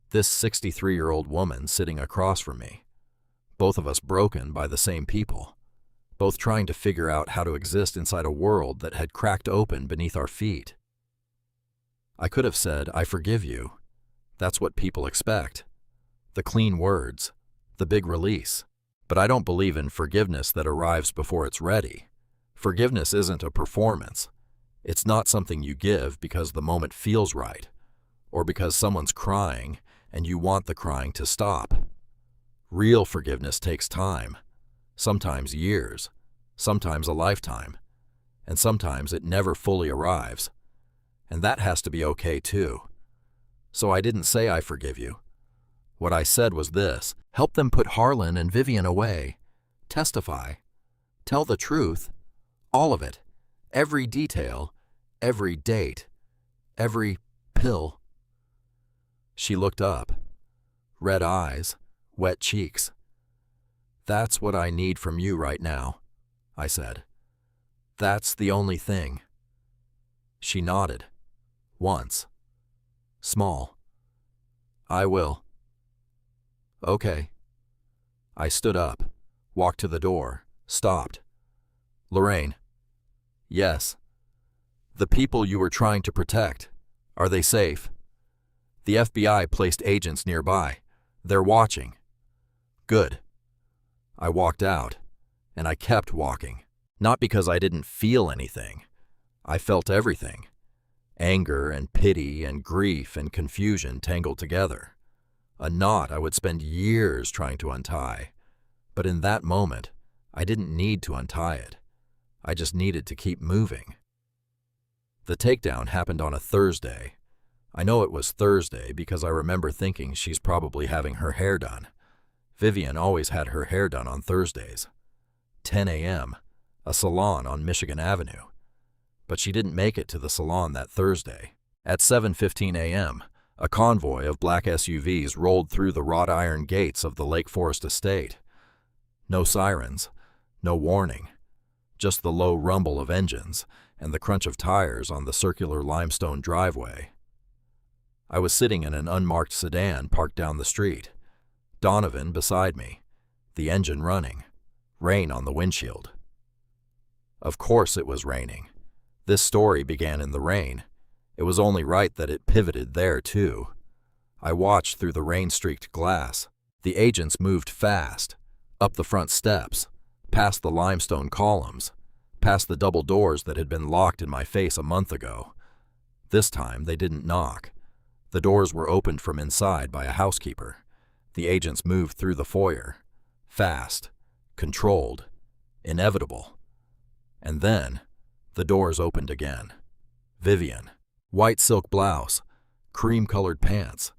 this 63-year-old woman sitting across from me, both of us broken by the same people, both trying to figure out how to exist inside a world that had cracked open beneath our feet. I could have said, "I forgive you." That's what people expect. The clean words, the big release. But I don't believe in forgiveness that arrives before it's ready. Forgiveness isn't a performance. It's not something you give because the moment feels right, or because someone's crying and you want the crying to stop. Real forgiveness takes time. Sometimes years, sometimes a lifetime, and sometimes it never fully arrives. And that has to be okay too. So I didn't say I forgive you. What I said was this: help them put Harlan and Vivian away. Testify. Tell the truth. All of it. Every detail. Every date. Every pill. She looked up. Red eyes. Wet cheeks. "That's what I need from you right now," I said. "That's the only thing." She nodded. Once. Small. "I will." "Okay." I stood up, walked to the door, stopped. Lorraine. Yes. The people you were trying to protect. Are they safe? The FBI placed agents nearby. They're watching. Good. I walked out, and I kept walking. Not because I didn't feel anything. I felt everything. Anger and pity and grief and confusion tangled together. A knot I would spend years trying to untie. But in that moment, I didn't need to untie it. I just needed to keep moving. The takedown happened on a Thursday. I know it was Thursday because I remember thinking she's probably having her hair done. Vivian always had her hair done on Thursdays. 10 a.m., a salon on Michigan Avenue. But she didn't make it to the salon that Thursday. At 7:15 a.m., a convoy of black SUVs rolled through the wrought iron gates of the Lake Forest estate. No sirens, no warning, just the low rumble of engines and the crunch of tires on the circular limestone driveway. I was sitting in an unmarked sedan parked down the street. Donovan beside me, the engine running, rain on the windshield. Of course it was raining. This story began in the rain. It was only right that it pivoted there, too. I watched through the rain-streaked glass. The agents moved fast, up the front steps, past the limestone columns, past the double doors that had been locked in my face a month ago. This time they didn't knock. The doors were opened from inside by a housekeeper. The agents moved through the foyer. Fast, controlled, inevitable. And then the doors opened again. Vivian. White silk blouse, cream-colored pants,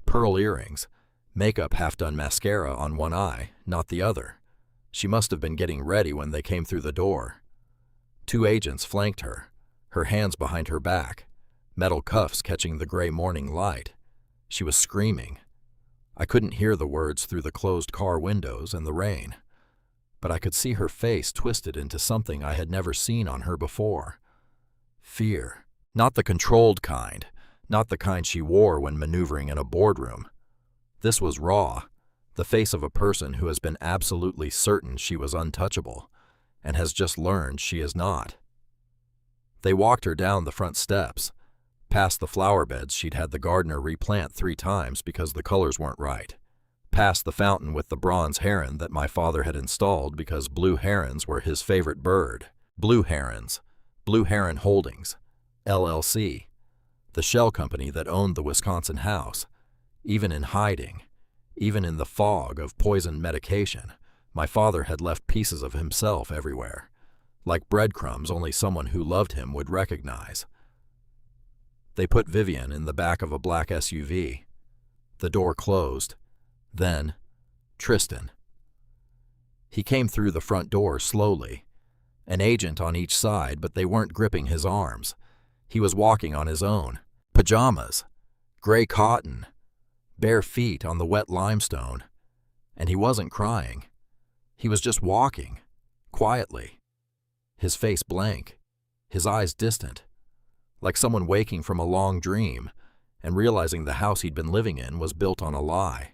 pearl earrings, makeup half-done mascara on one eye, not the other. She must have been getting ready when they came through the door. Two agents flanked her, her hands behind her back, metal cuffs catching the gray morning light. She was screaming. I couldn't hear the words through the closed car windows and the rain, but I could see her face twisted into something I had never seen on her before. Fear. Not the controlled kind, not the kind she wore when maneuvering in a boardroom. This was raw, the face of a person who has been absolutely certain she was untouchable, and has just learned she is not. They walked her down the front steps, past the flower beds she'd had the gardener replant 3 times because the colors weren't right, past the fountain with the bronze heron that my father had installed because blue herons were his favorite bird. Blue Herons, Blue Heron Holdings, LLC, the shell company that owned the Wisconsin house. Even in hiding, even in the fog of poisoned medication, my father had left pieces of himself everywhere, like breadcrumbs only someone who loved him would recognize. They put Vivian in the back of a black SUV. The door closed. Then, Tristan. He came through the front door slowly, an agent on each side, but they weren't gripping his arms. He was walking on his own. Pajamas, gray cotton, bare feet on the wet limestone. And he wasn't crying. He was just walking, quietly. His face blank, his eyes distant, like someone waking from a long dream and realizing the house he'd been living in was built on a lie.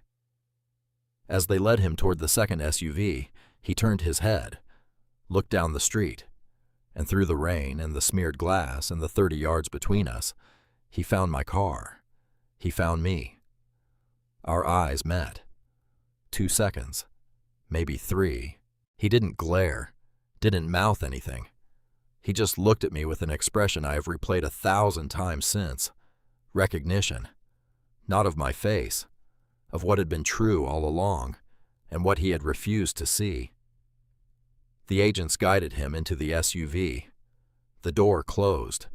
As they led him toward the second SUV, he turned his head, looked down the street, and through the rain and the smeared glass and the 30 yards between us, he found my car. He found me. Our eyes met. 2 seconds, maybe 3. He didn't glare, didn't mouth anything. He just looked at me with an expression I have replayed 1,000 times since. Recognition. Not of my face, of what had been true all along, and what he had refused to see. The agents guided him into the SUV. The door closed,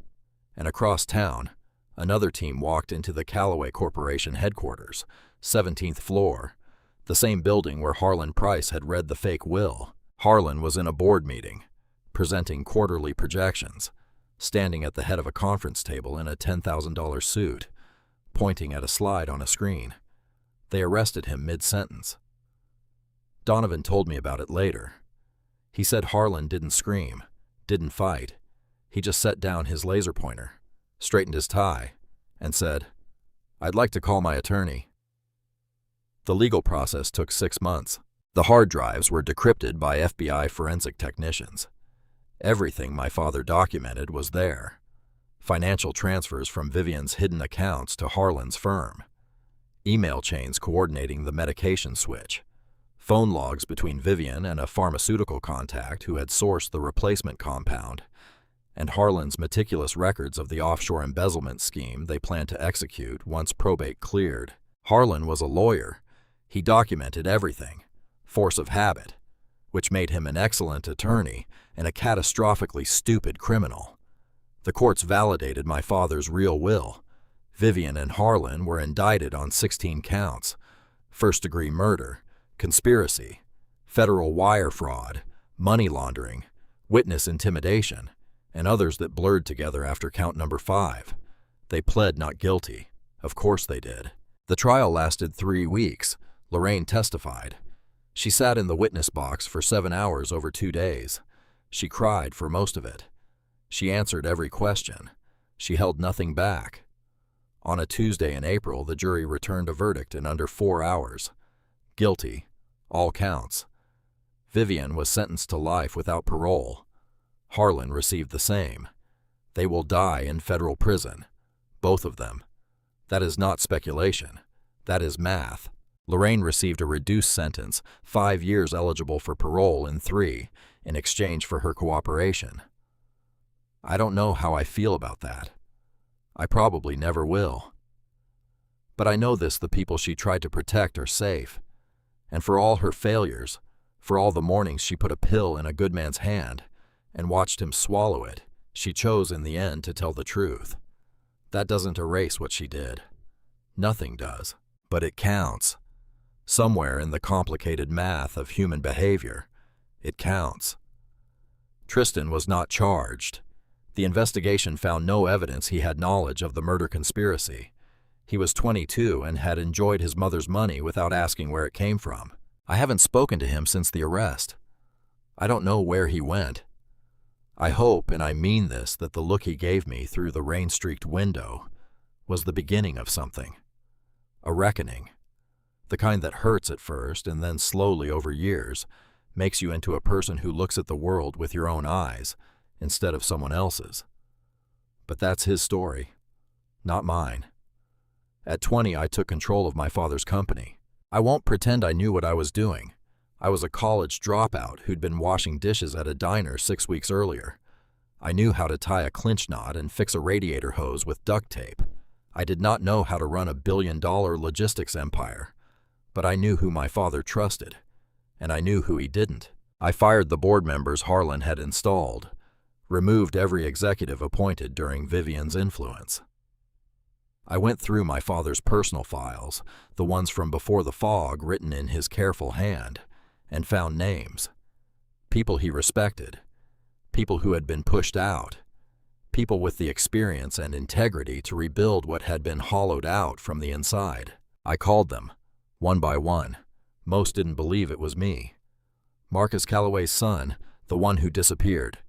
and across town, another team walked into the Callaway Corporation headquarters, 17th floor, the same building where Harlan Price had read the fake will. Harlan was in a board meeting, presenting quarterly projections, standing at the head of a conference table in a $10,000 suit, pointing at a slide on a screen. They arrested him mid-sentence. Donovan told me about it later. He said Harlan didn't scream, didn't fight. He just set down his laser pointer, straightened his tie, and said, "I'd like to call my attorney." The legal process took 6 months. The hard drives were decrypted by FBI forensic technicians. Everything my father documented was there. Financial transfers from Vivian's hidden accounts to Harlan's firm, email chains coordinating the medication switch, phone logs between Vivian and a pharmaceutical contact who had sourced the replacement compound, and Harlan's meticulous records of the offshore embezzlement scheme they planned to execute once probate cleared. Harlan was a lawyer. He documented everything, force of habit, which made him an excellent attorney and a catastrophically stupid criminal. The courts validated my father's real will. Vivian and Harlan were indicted on 16 counts: first-degree murder, conspiracy, federal wire fraud, money laundering, witness intimidation, and others that blurred together after count number 5. They pled not guilty. Of course they did. The trial lasted 3 weeks. Lorraine testified. She sat in the witness box for 7 hours over 2 days. She cried for most of it. She answered every question. She held nothing back. On a Tuesday in April, the jury returned a verdict in under 4 hours. Guilty, all counts. Vivian was sentenced to life without parole. Harlan received the same. They will die in federal prison, both of them. That is not speculation. That is math. Lorraine received a reduced sentence, 5 years eligible for parole in 3, in exchange for her cooperation. I don't know how I feel about that. I probably never will. But I know this: the people she tried to protect are safe. And for all her failures, for all the mornings she put a pill in a good man's hand and watched him swallow it, she chose in the end to tell the truth. That doesn't erase what she did. Nothing does. But it counts. Somewhere in the complicated math of human behavior, it counts. Tristan was not charged. The investigation found no evidence he had knowledge of the murder conspiracy. He was 22 and had enjoyed his mother's money without asking where it came from. I haven't spoken to him since the arrest. I don't know where he went. I hope, and I mean this, that the look he gave me through the rain-streaked window was the beginning of something. A reckoning. The kind that hurts at first and then slowly over years makes you into a person who looks at the world with your own eyes instead of someone else's. But that's his story, not mine. At 20, I took control of my father's company. I won't pretend I knew what I was doing. I was a college dropout who'd been washing dishes at a diner 6 weeks earlier. I knew how to tie a clinch knot and fix a radiator hose with duct tape. I did not know how to run a billion-dollar logistics empire, but I knew who my father trusted, and I knew who he didn't. I fired the board members Harlan had installed, removed every executive appointed during Vivian's influence. I went through my father's personal files, the ones from before the fog written in his careful hand, and found names. People he respected, people who had been pushed out, people with the experience and integrity to rebuild what had been hollowed out from the inside. I called them, one by one. Most didn't believe it was me. Marcus Calloway's son, the one who disappeared.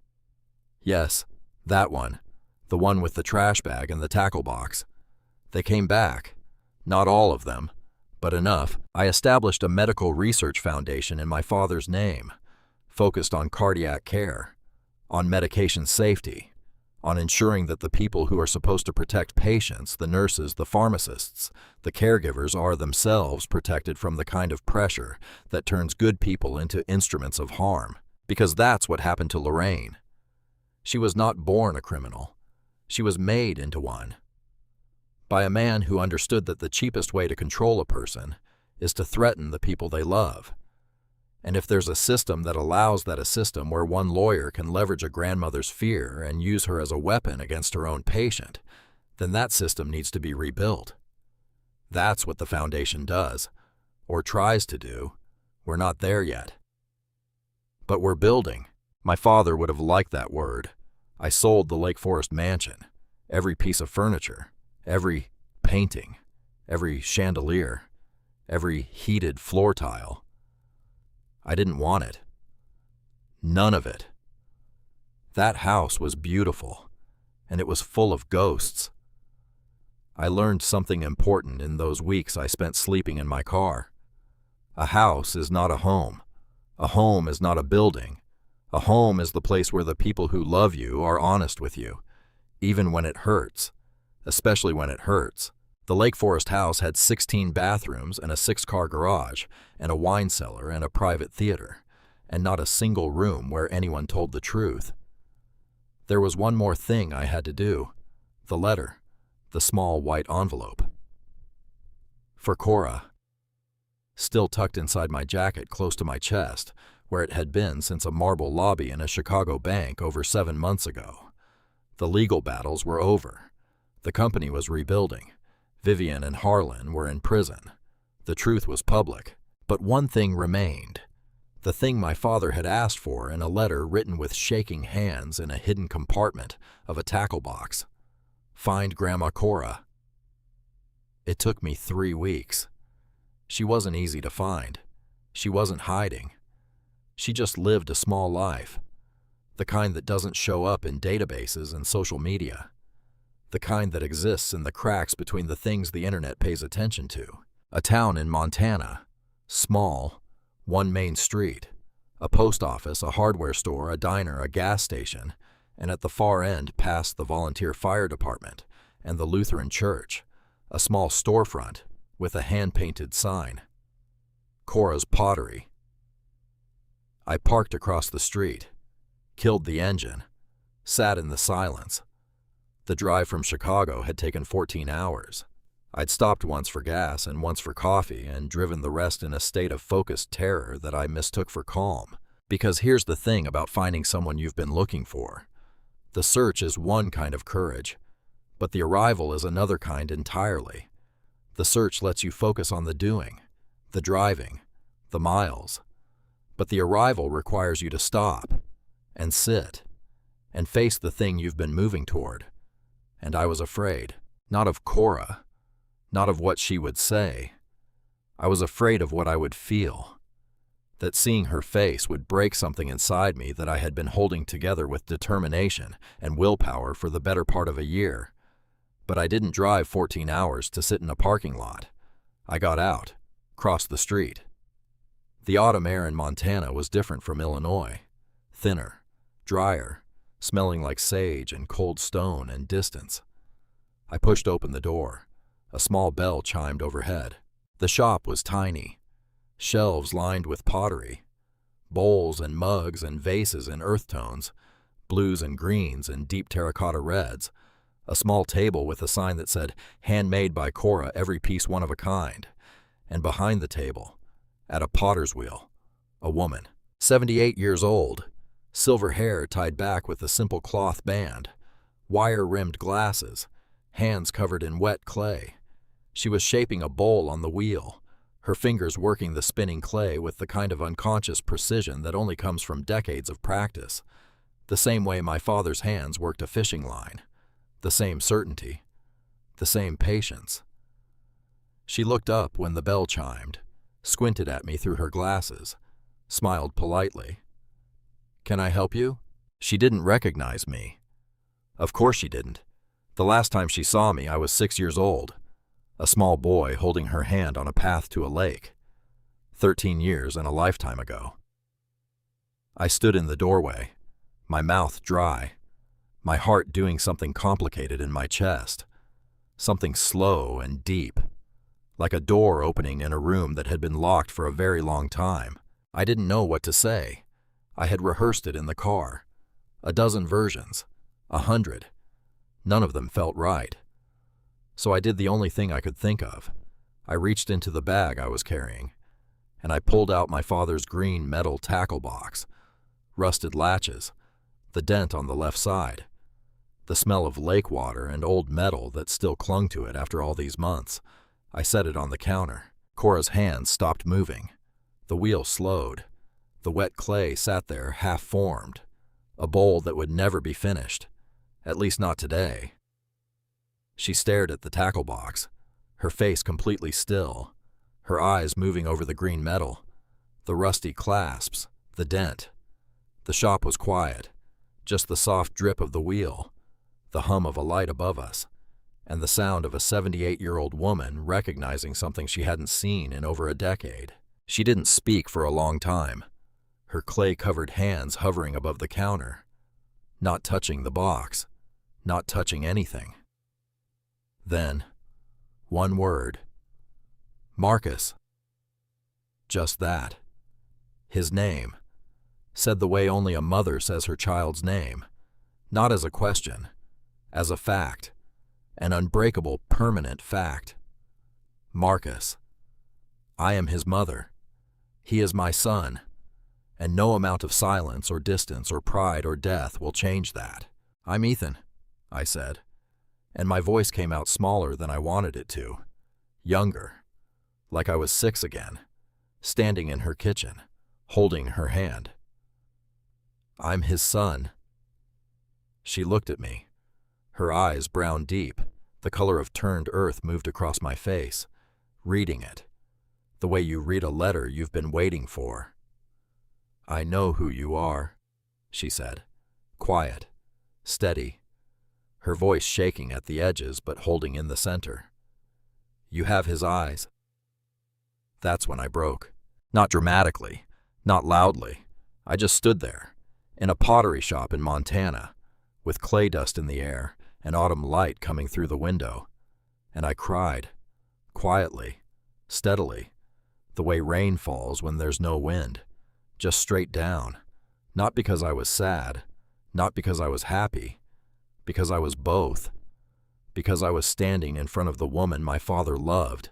Yes, that one, the one with the trash bag and the tackle box. They came back. Not all of them, but enough. I established a medical research foundation in my father's name, focused on cardiac care, on medication safety, on ensuring that the people who are supposed to protect patients, the nurses, the pharmacists, the caregivers, are themselves protected from the kind of pressure that turns good people into instruments of harm. Because that's what happened to Lorraine. She was not born a criminal. She was made into one. By a man who understood that the cheapest way to control a person is to threaten the people they love. And if there's a system that allows that, a system where one lawyer can leverage a grandmother's fear and use her as a weapon against her own patient, then that system needs to be rebuilt. That's what the foundation does, or tries to do. We're not there yet. But we're building. My father would have liked that word. I sold the Lake Forest mansion, every piece of furniture, every painting, every chandelier, every heated floor tile. I didn't want it. None of it. That house was beautiful, and it was full of ghosts. I learned something important in those weeks I spent sleeping in my car. A house is not a home. A home is not a building. A home is the place where the people who love you are honest with you, even when it hurts, especially when it hurts. The Lake Forest house had 16 bathrooms and a 6-car garage and a wine cellar and a private theater, and not a single room where anyone told the truth. There was one more thing I had to do. The letter, the small white envelope. For Cora. Still tucked inside my jacket close to my chest, where it had been since a marble lobby in a Chicago bank over 7 months ago. The legal battles were over. The company was rebuilding. Vivian and Harlan were in prison. The truth was public. But one thing remained. The thing my father had asked for in a letter written with shaking hands in a hidden compartment of a tackle box. Find Grandma Cora. It took me 3 weeks. She wasn't easy to find. She wasn't hiding. She just lived a small life. The kind that doesn't show up in databases and social media. The kind that exists in the cracks between the things the internet pays attention to. A town in Montana. Small. 1 main street. A post office, a hardware store, a diner, a gas station, and at the far end past the volunteer fire department and the Lutheran church, a small storefront with a hand-painted sign. Cora's Pottery. I parked across the street, killed the engine, sat in the silence. The drive from Chicago had taken 14 hours. I'd stopped once for gas and once for coffee and driven the rest in a state of focused terror that I mistook for calm. Because here's the thing about finding someone you've been looking for. The search is one kind of courage, but the arrival is another kind entirely. The search lets you focus on the doing, the driving, the miles. But the arrival requires you to stop and sit and face the thing you've been moving toward. And I was afraid, not of Cora, not of what she would say. I was afraid of what I would feel, that seeing her face would break something inside me that I had been holding together with determination and willpower for the better part of a year. But I didn't drive 14 hours to sit in a parking lot. I got out, crossed the street. The autumn air in Montana was different from Illinois. Thinner, drier, smelling like sage and cold stone and distance. I pushed open the door. A small bell chimed overhead. The shop was tiny. Shelves lined with pottery. Bowls and mugs and vases in earth tones, blues and greens and deep terracotta reds. A small table with a sign that said, "Handmade by Cora, every piece one of a kind." And behind the table, at a potter's wheel, a woman, 78 years old, silver hair tied back with a simple cloth band, wire-rimmed glasses, hands covered in wet clay. She was shaping a bowl on the wheel, her fingers working the spinning clay with the kind of unconscious precision that only comes from decades of practice, the same way my father's hands worked a fishing line, the same certainty, the same patience. She looked up when the bell chimed, squinted at me through her glasses, smiled politely. "Can I help you?" She didn't recognize me. Of course she didn't. The last time she saw me, I was 6 years old, a small boy holding her hand on a path to a lake. 13 years and a lifetime ago. I stood in the doorway, my mouth dry, my heart doing something complicated in my chest, something slow and deep, like a door opening in a room that had been locked for a very long time. I didn't know what to say. I had rehearsed it in the car. A dozen versions, 100. None of them felt right. So I did the only thing I could think of. I reached into the bag I was carrying, and I pulled out my father's green metal tackle box, rusted latches, the dent on the left side, the smell of lake water and old metal that still clung to it after all these months. I set it on the counter. Cora's hands stopped moving. The wheel slowed. The wet clay sat there half-formed, a bowl that would never be finished, at least not today. She stared at the tackle box, her face completely still, her eyes moving over the green metal, the rusty clasps, the dent. The shop was quiet, just the soft drip of the wheel, the hum of a light above us, and the sound of a 78-year-old woman recognizing something she hadn't seen in over a decade. She didn't speak for a long time. her clay-covered hands hovering above the counter, not touching the box, not touching anything. Then, one word. Marcus. Just that. His name, said the way only a mother says her child's name, not as a question, as a fact, an unbreakable, permanent fact. Marcus. I am his mother. He is my son, and no amount of silence or distance or pride or death will change that. I'm Ethan, I said, and my voice came out smaller than I wanted it to, younger, like I was 6 again, standing in her kitchen, holding her hand. I'm his son. She looked at me. Her eyes, brown deep, the color of turned earth, moved across my face, reading it, the way you read a letter you've been waiting for. I know who you are, she said, quiet, steady, her voice shaking at the edges but holding in the center. You have his eyes. That's when I broke. Not dramatically, not loudly. I just stood there, in a pottery shop in Montana, with clay dust in the air and autumn light coming through the window, and I cried, quietly, steadily, the way rain falls when there's no wind, just straight down, not because I was sad, not because I was happy, because I was both, because I was standing in front of the woman my father loved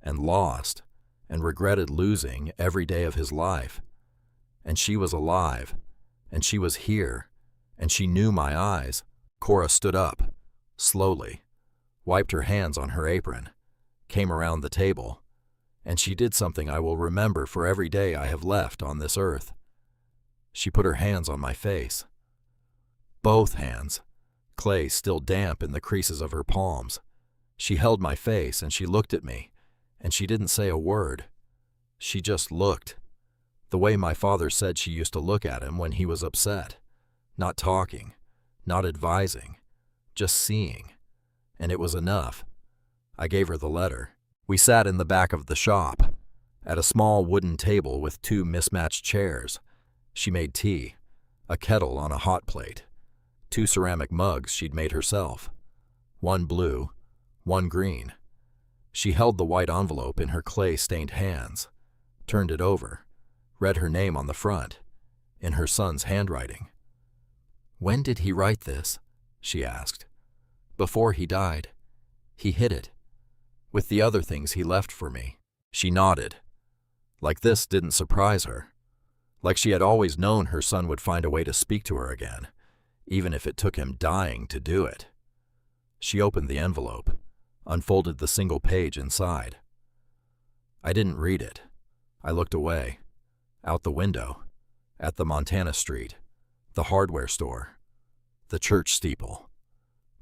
and lost and regretted losing every day of his life, and she was alive, and she was here, and she knew my eyes. Cora stood up, slowly, wiped her hands on her apron, came around the table, and she did something I will remember for every day I have left on this earth. She put her hands on my face. Both hands, clay still damp in the creases of her palms. She held my face and she looked at me, and she didn't say a word. She just looked, the way my father said she used to look at him when he was upset, not talking, not advising, just seeing, and it was enough. I gave her the letter. We sat in the back of the shop, at a small wooden table with 2 mismatched chairs. She made tea, a kettle on a hot plate, 2 ceramic mugs she'd made herself, one blue, one green. She held the white envelope in her clay-stained hands, turned it over, read her name on the front, in her son's handwriting. When did he write this? She asked. Before he died. He hid it, with the other things he left for me. She nodded, like this didn't surprise her, like she had always known her son would find a way to speak to her again, even if it took him dying to do it. She opened the envelope, unfolded the single page inside. I didn't read it. I looked away, out the window, at the Montana street, the hardware store, the church steeple,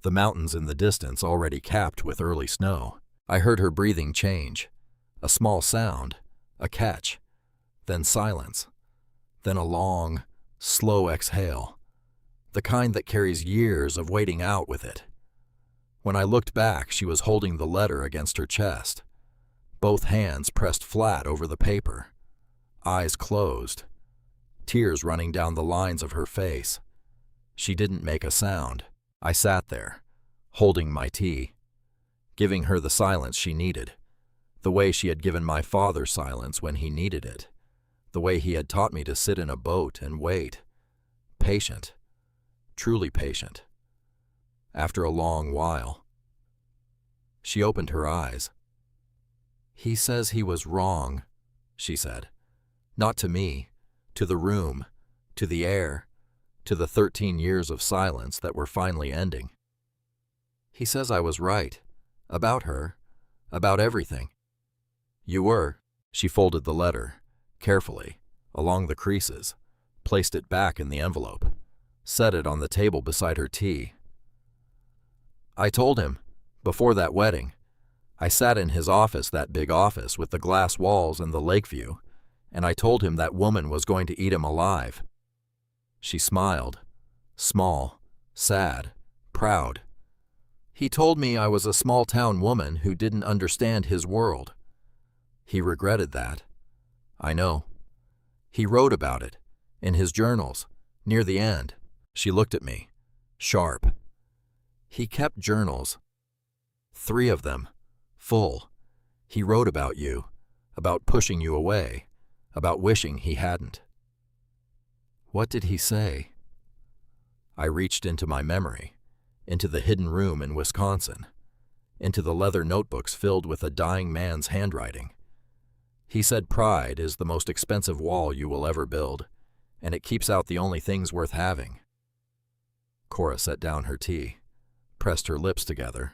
the mountains in the distance already capped with early snow. I heard her breathing change, a small sound, a catch, then silence, then a long, slow exhale, the kind that carries years of waiting out with it. When I looked back, she was holding the letter against her chest, both hands pressed flat over the paper, eyes closed, tears running down the lines of her face. She didn't make a sound. I sat there, holding my tea, giving her the silence she needed, the way she had given my father silence when he needed it, the way he had taught me to sit in a boat and wait, patient, truly patient. After a long while, she opened her eyes. He says he was wrong, she said. Not to me, to the room, to the air, to the 13 years of silence that were finally ending. He says I was right, about her, about everything. You were. She folded the letter, carefully, along the creases, placed it back in the envelope, set it on the table beside her tea. I told him, before that wedding, I sat in his office, that big office with the glass walls and the lake view, and I told him that woman was going to eat him alive. She smiled, small, sad, proud. He told me I was a small-town woman who didn't understand his world. He regretted that. I know. He wrote about it. In his journals, near the end. She looked at me, sharp. He kept journals. 3 of them, full. He wrote about you, about pushing you away, about wishing he hadn't. What did he say? I reached into my memory, into the hidden room in Wisconsin, into the leather notebooks filled with a dying man's handwriting. He said pride is the most expensive wall you will ever build, and it keeps out the only things worth having. Cora set down her tea, pressed her lips together,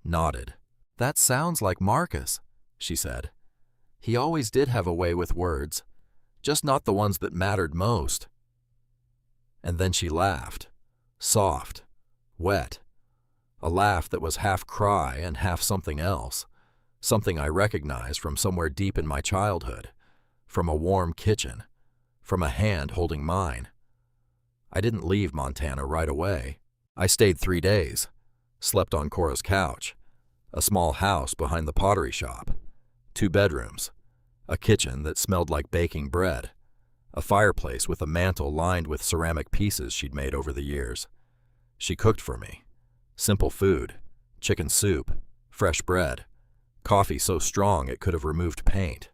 nodded. That sounds like Marcus, she said. He always did have a way with words, just not the ones that mattered most. And then she laughed, soft, wet, a laugh that was half cry and half something else, something I recognized from somewhere deep in my childhood, from a warm kitchen, from a hand holding mine. I didn't leave Montana right away. I stayed 3 days, slept on Cora's couch, a small house behind the pottery shop, 2 bedrooms, a kitchen that smelled like baking bread, a fireplace with a mantel lined with ceramic pieces she'd made over the years. She cooked for me. Simple food, chicken soup, fresh bread, coffee so strong it could have removed paint.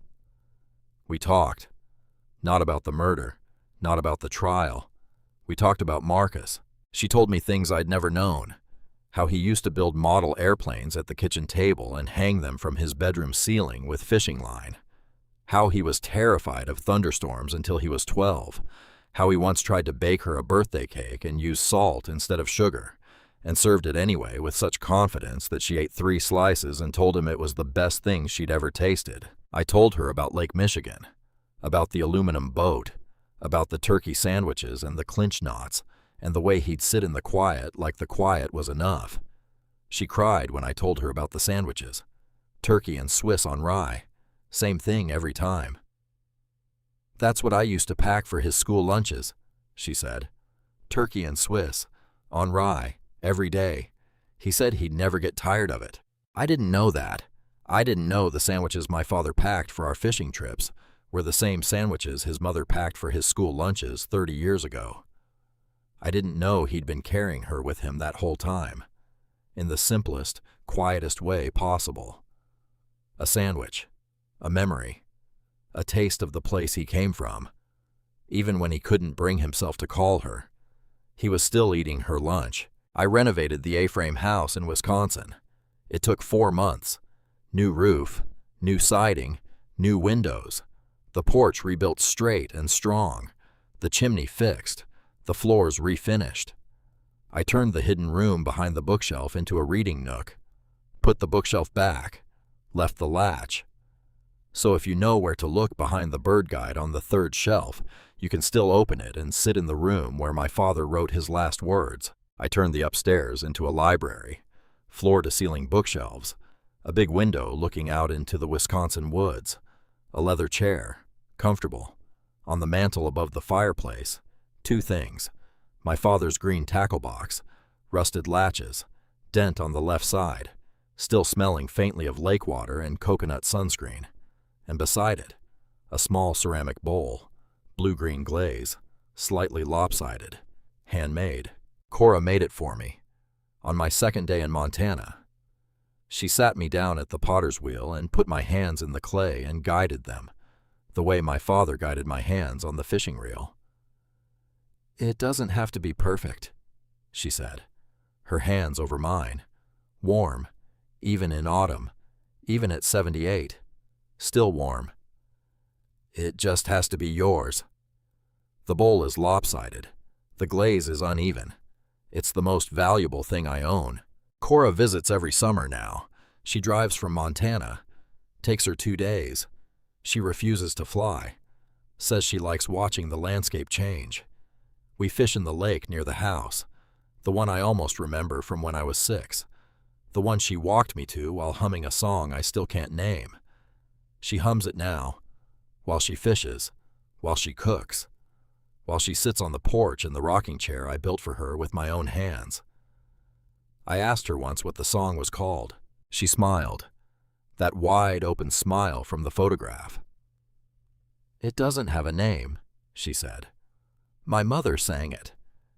We talked, not about the murder, not about the trial. We talked about Marcus. She told me things I'd never known, how he used to build model airplanes at the kitchen table and hang them from his bedroom ceiling with fishing line, how he was terrified of thunderstorms until he was 12, how he once tried to bake her a birthday cake and use salt instead of sugar, and served it anyway with such confidence that she ate 3 slices and told him it was the best thing she'd ever tasted. I told her about Lake Michigan, about the aluminum boat, about the turkey sandwiches and the clinch knots, and the way he'd sit in the quiet like the quiet was enough. She cried when I told her about the sandwiches. Turkey and Swiss on rye. Same thing every time. That's what I used to pack for his school lunches, she said. Turkey and Swiss, on rye, every day. He said he'd never get tired of it. I didn't know that. I didn't know the sandwiches my father packed for our fishing trips were the same sandwiches his mother packed for his school lunches 30 years ago. I didn't know he'd been carrying her with him that whole time, in the simplest, quietest way possible. A sandwich, a memory, a taste of the place he came from. Even when he couldn't bring himself to call her, he was still eating her lunch. I renovated the A-frame house in Wisconsin. It took 4 months. New roof, new siding, new windows. The porch rebuilt straight and strong, the chimney fixed, the floors refinished. I turned the hidden room behind the bookshelf into a reading nook, put the bookshelf back, left the latch. So if you know where to look behind the bird guide on the 3rd shelf, you can still open it and sit in the room where my father wrote his last words. I turned the upstairs into a library, floor-to-ceiling bookshelves, a big window looking out into the Wisconsin woods, a leather chair, comfortable. On the mantel above the fireplace, 2 things. My father's green tackle box, rusted latches, dent on the left side, still smelling faintly of lake water and coconut sunscreen. And beside it, a small ceramic bowl, blue-green glaze, slightly lopsided, handmade. Cora made it for me, on my 2nd day in Montana. She sat me down at the potter's wheel and put my hands in the clay and guided them, the way my father guided my hands on the fishing reel. It doesn't have to be perfect, she said, her hands over mine, warm, even in autumn, even at 78, still warm. It just has to be yours. The bowl is lopsided. The glaze is uneven. It's the most valuable thing I own. Cora visits every summer now. She drives from Montana. Takes her 2 days. She refuses to fly. Says she likes watching the landscape change. We fish in the lake near the house, the one I almost remember from when I was 6, the one she walked me to while humming a song I still can't name. She hums it now, while she fishes, while she cooks, while she sits on the porch in the rocking chair I built for her with my own hands. I asked her once what the song was called. She smiled, that wide open smile from the photograph. It doesn't have a name, she said. My mother sang it,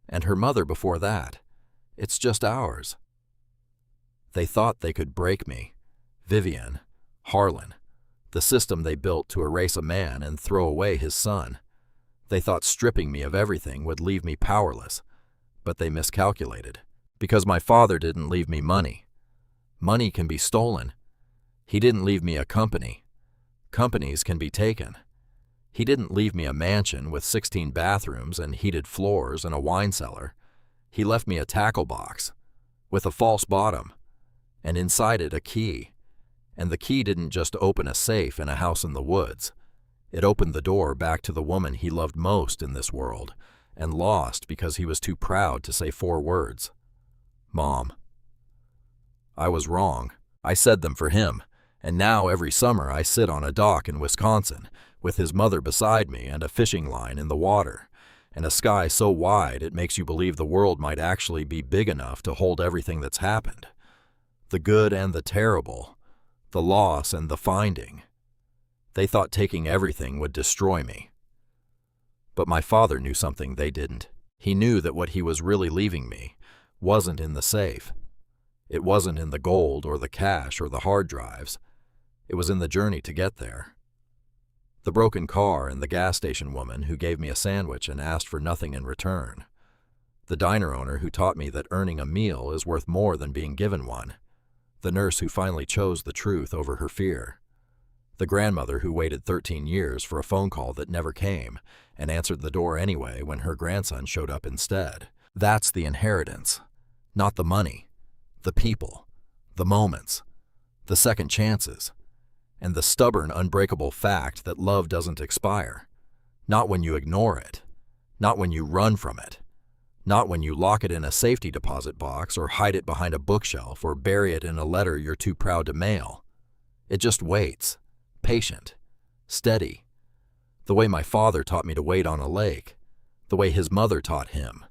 and her mother before that. It's just ours. They thought they could break me. Vivian, Harlan, the system they built to erase a man and throw away his son. They thought stripping me of everything would leave me powerless, but they miscalculated. Because my father didn't leave me money. Money can be stolen. He didn't leave me a company. Companies can be taken. He didn't leave me a mansion with 16 bathrooms and heated floors and a wine cellar. He left me a tackle box with a false bottom, and inside it a key. And the key didn't just open a safe in a house in the woods. It opened the door back to the woman he loved most in this world and lost because he was too proud to say 4 words. Mom. I was wrong. I said them for him, and now every summer I sit on a dock in Wisconsin with his mother beside me and a fishing line in the water, and a sky so wide it makes you believe the world might actually be big enough to hold everything that's happened. The good and the terrible, the loss and the finding. They thought taking everything would destroy me. But my father knew something they didn't. He knew that what he was really leaving me wasn't in the safe. It wasn't in the gold or the cash or the hard drives. It was in the journey to get there. The broken car and the gas station woman who gave me a sandwich and asked for nothing in return. The diner owner who taught me that earning a meal is worth more than being given one. The nurse who finally chose the truth over her fear. The grandmother who waited 13 years for a phone call that never came and answered the door anyway when her grandson showed up instead. That's the inheritance. Not the money. The people. The moments. The second chances. And the stubborn, unbreakable fact that love doesn't expire. Not when you ignore it. Not when you run from it. Not when you lock it in a safety deposit box or hide it behind a bookshelf or bury it in a letter you're too proud to mail. It just waits. Patient. Steady. The way my father taught me to wait on a lake. The way his mother taught him.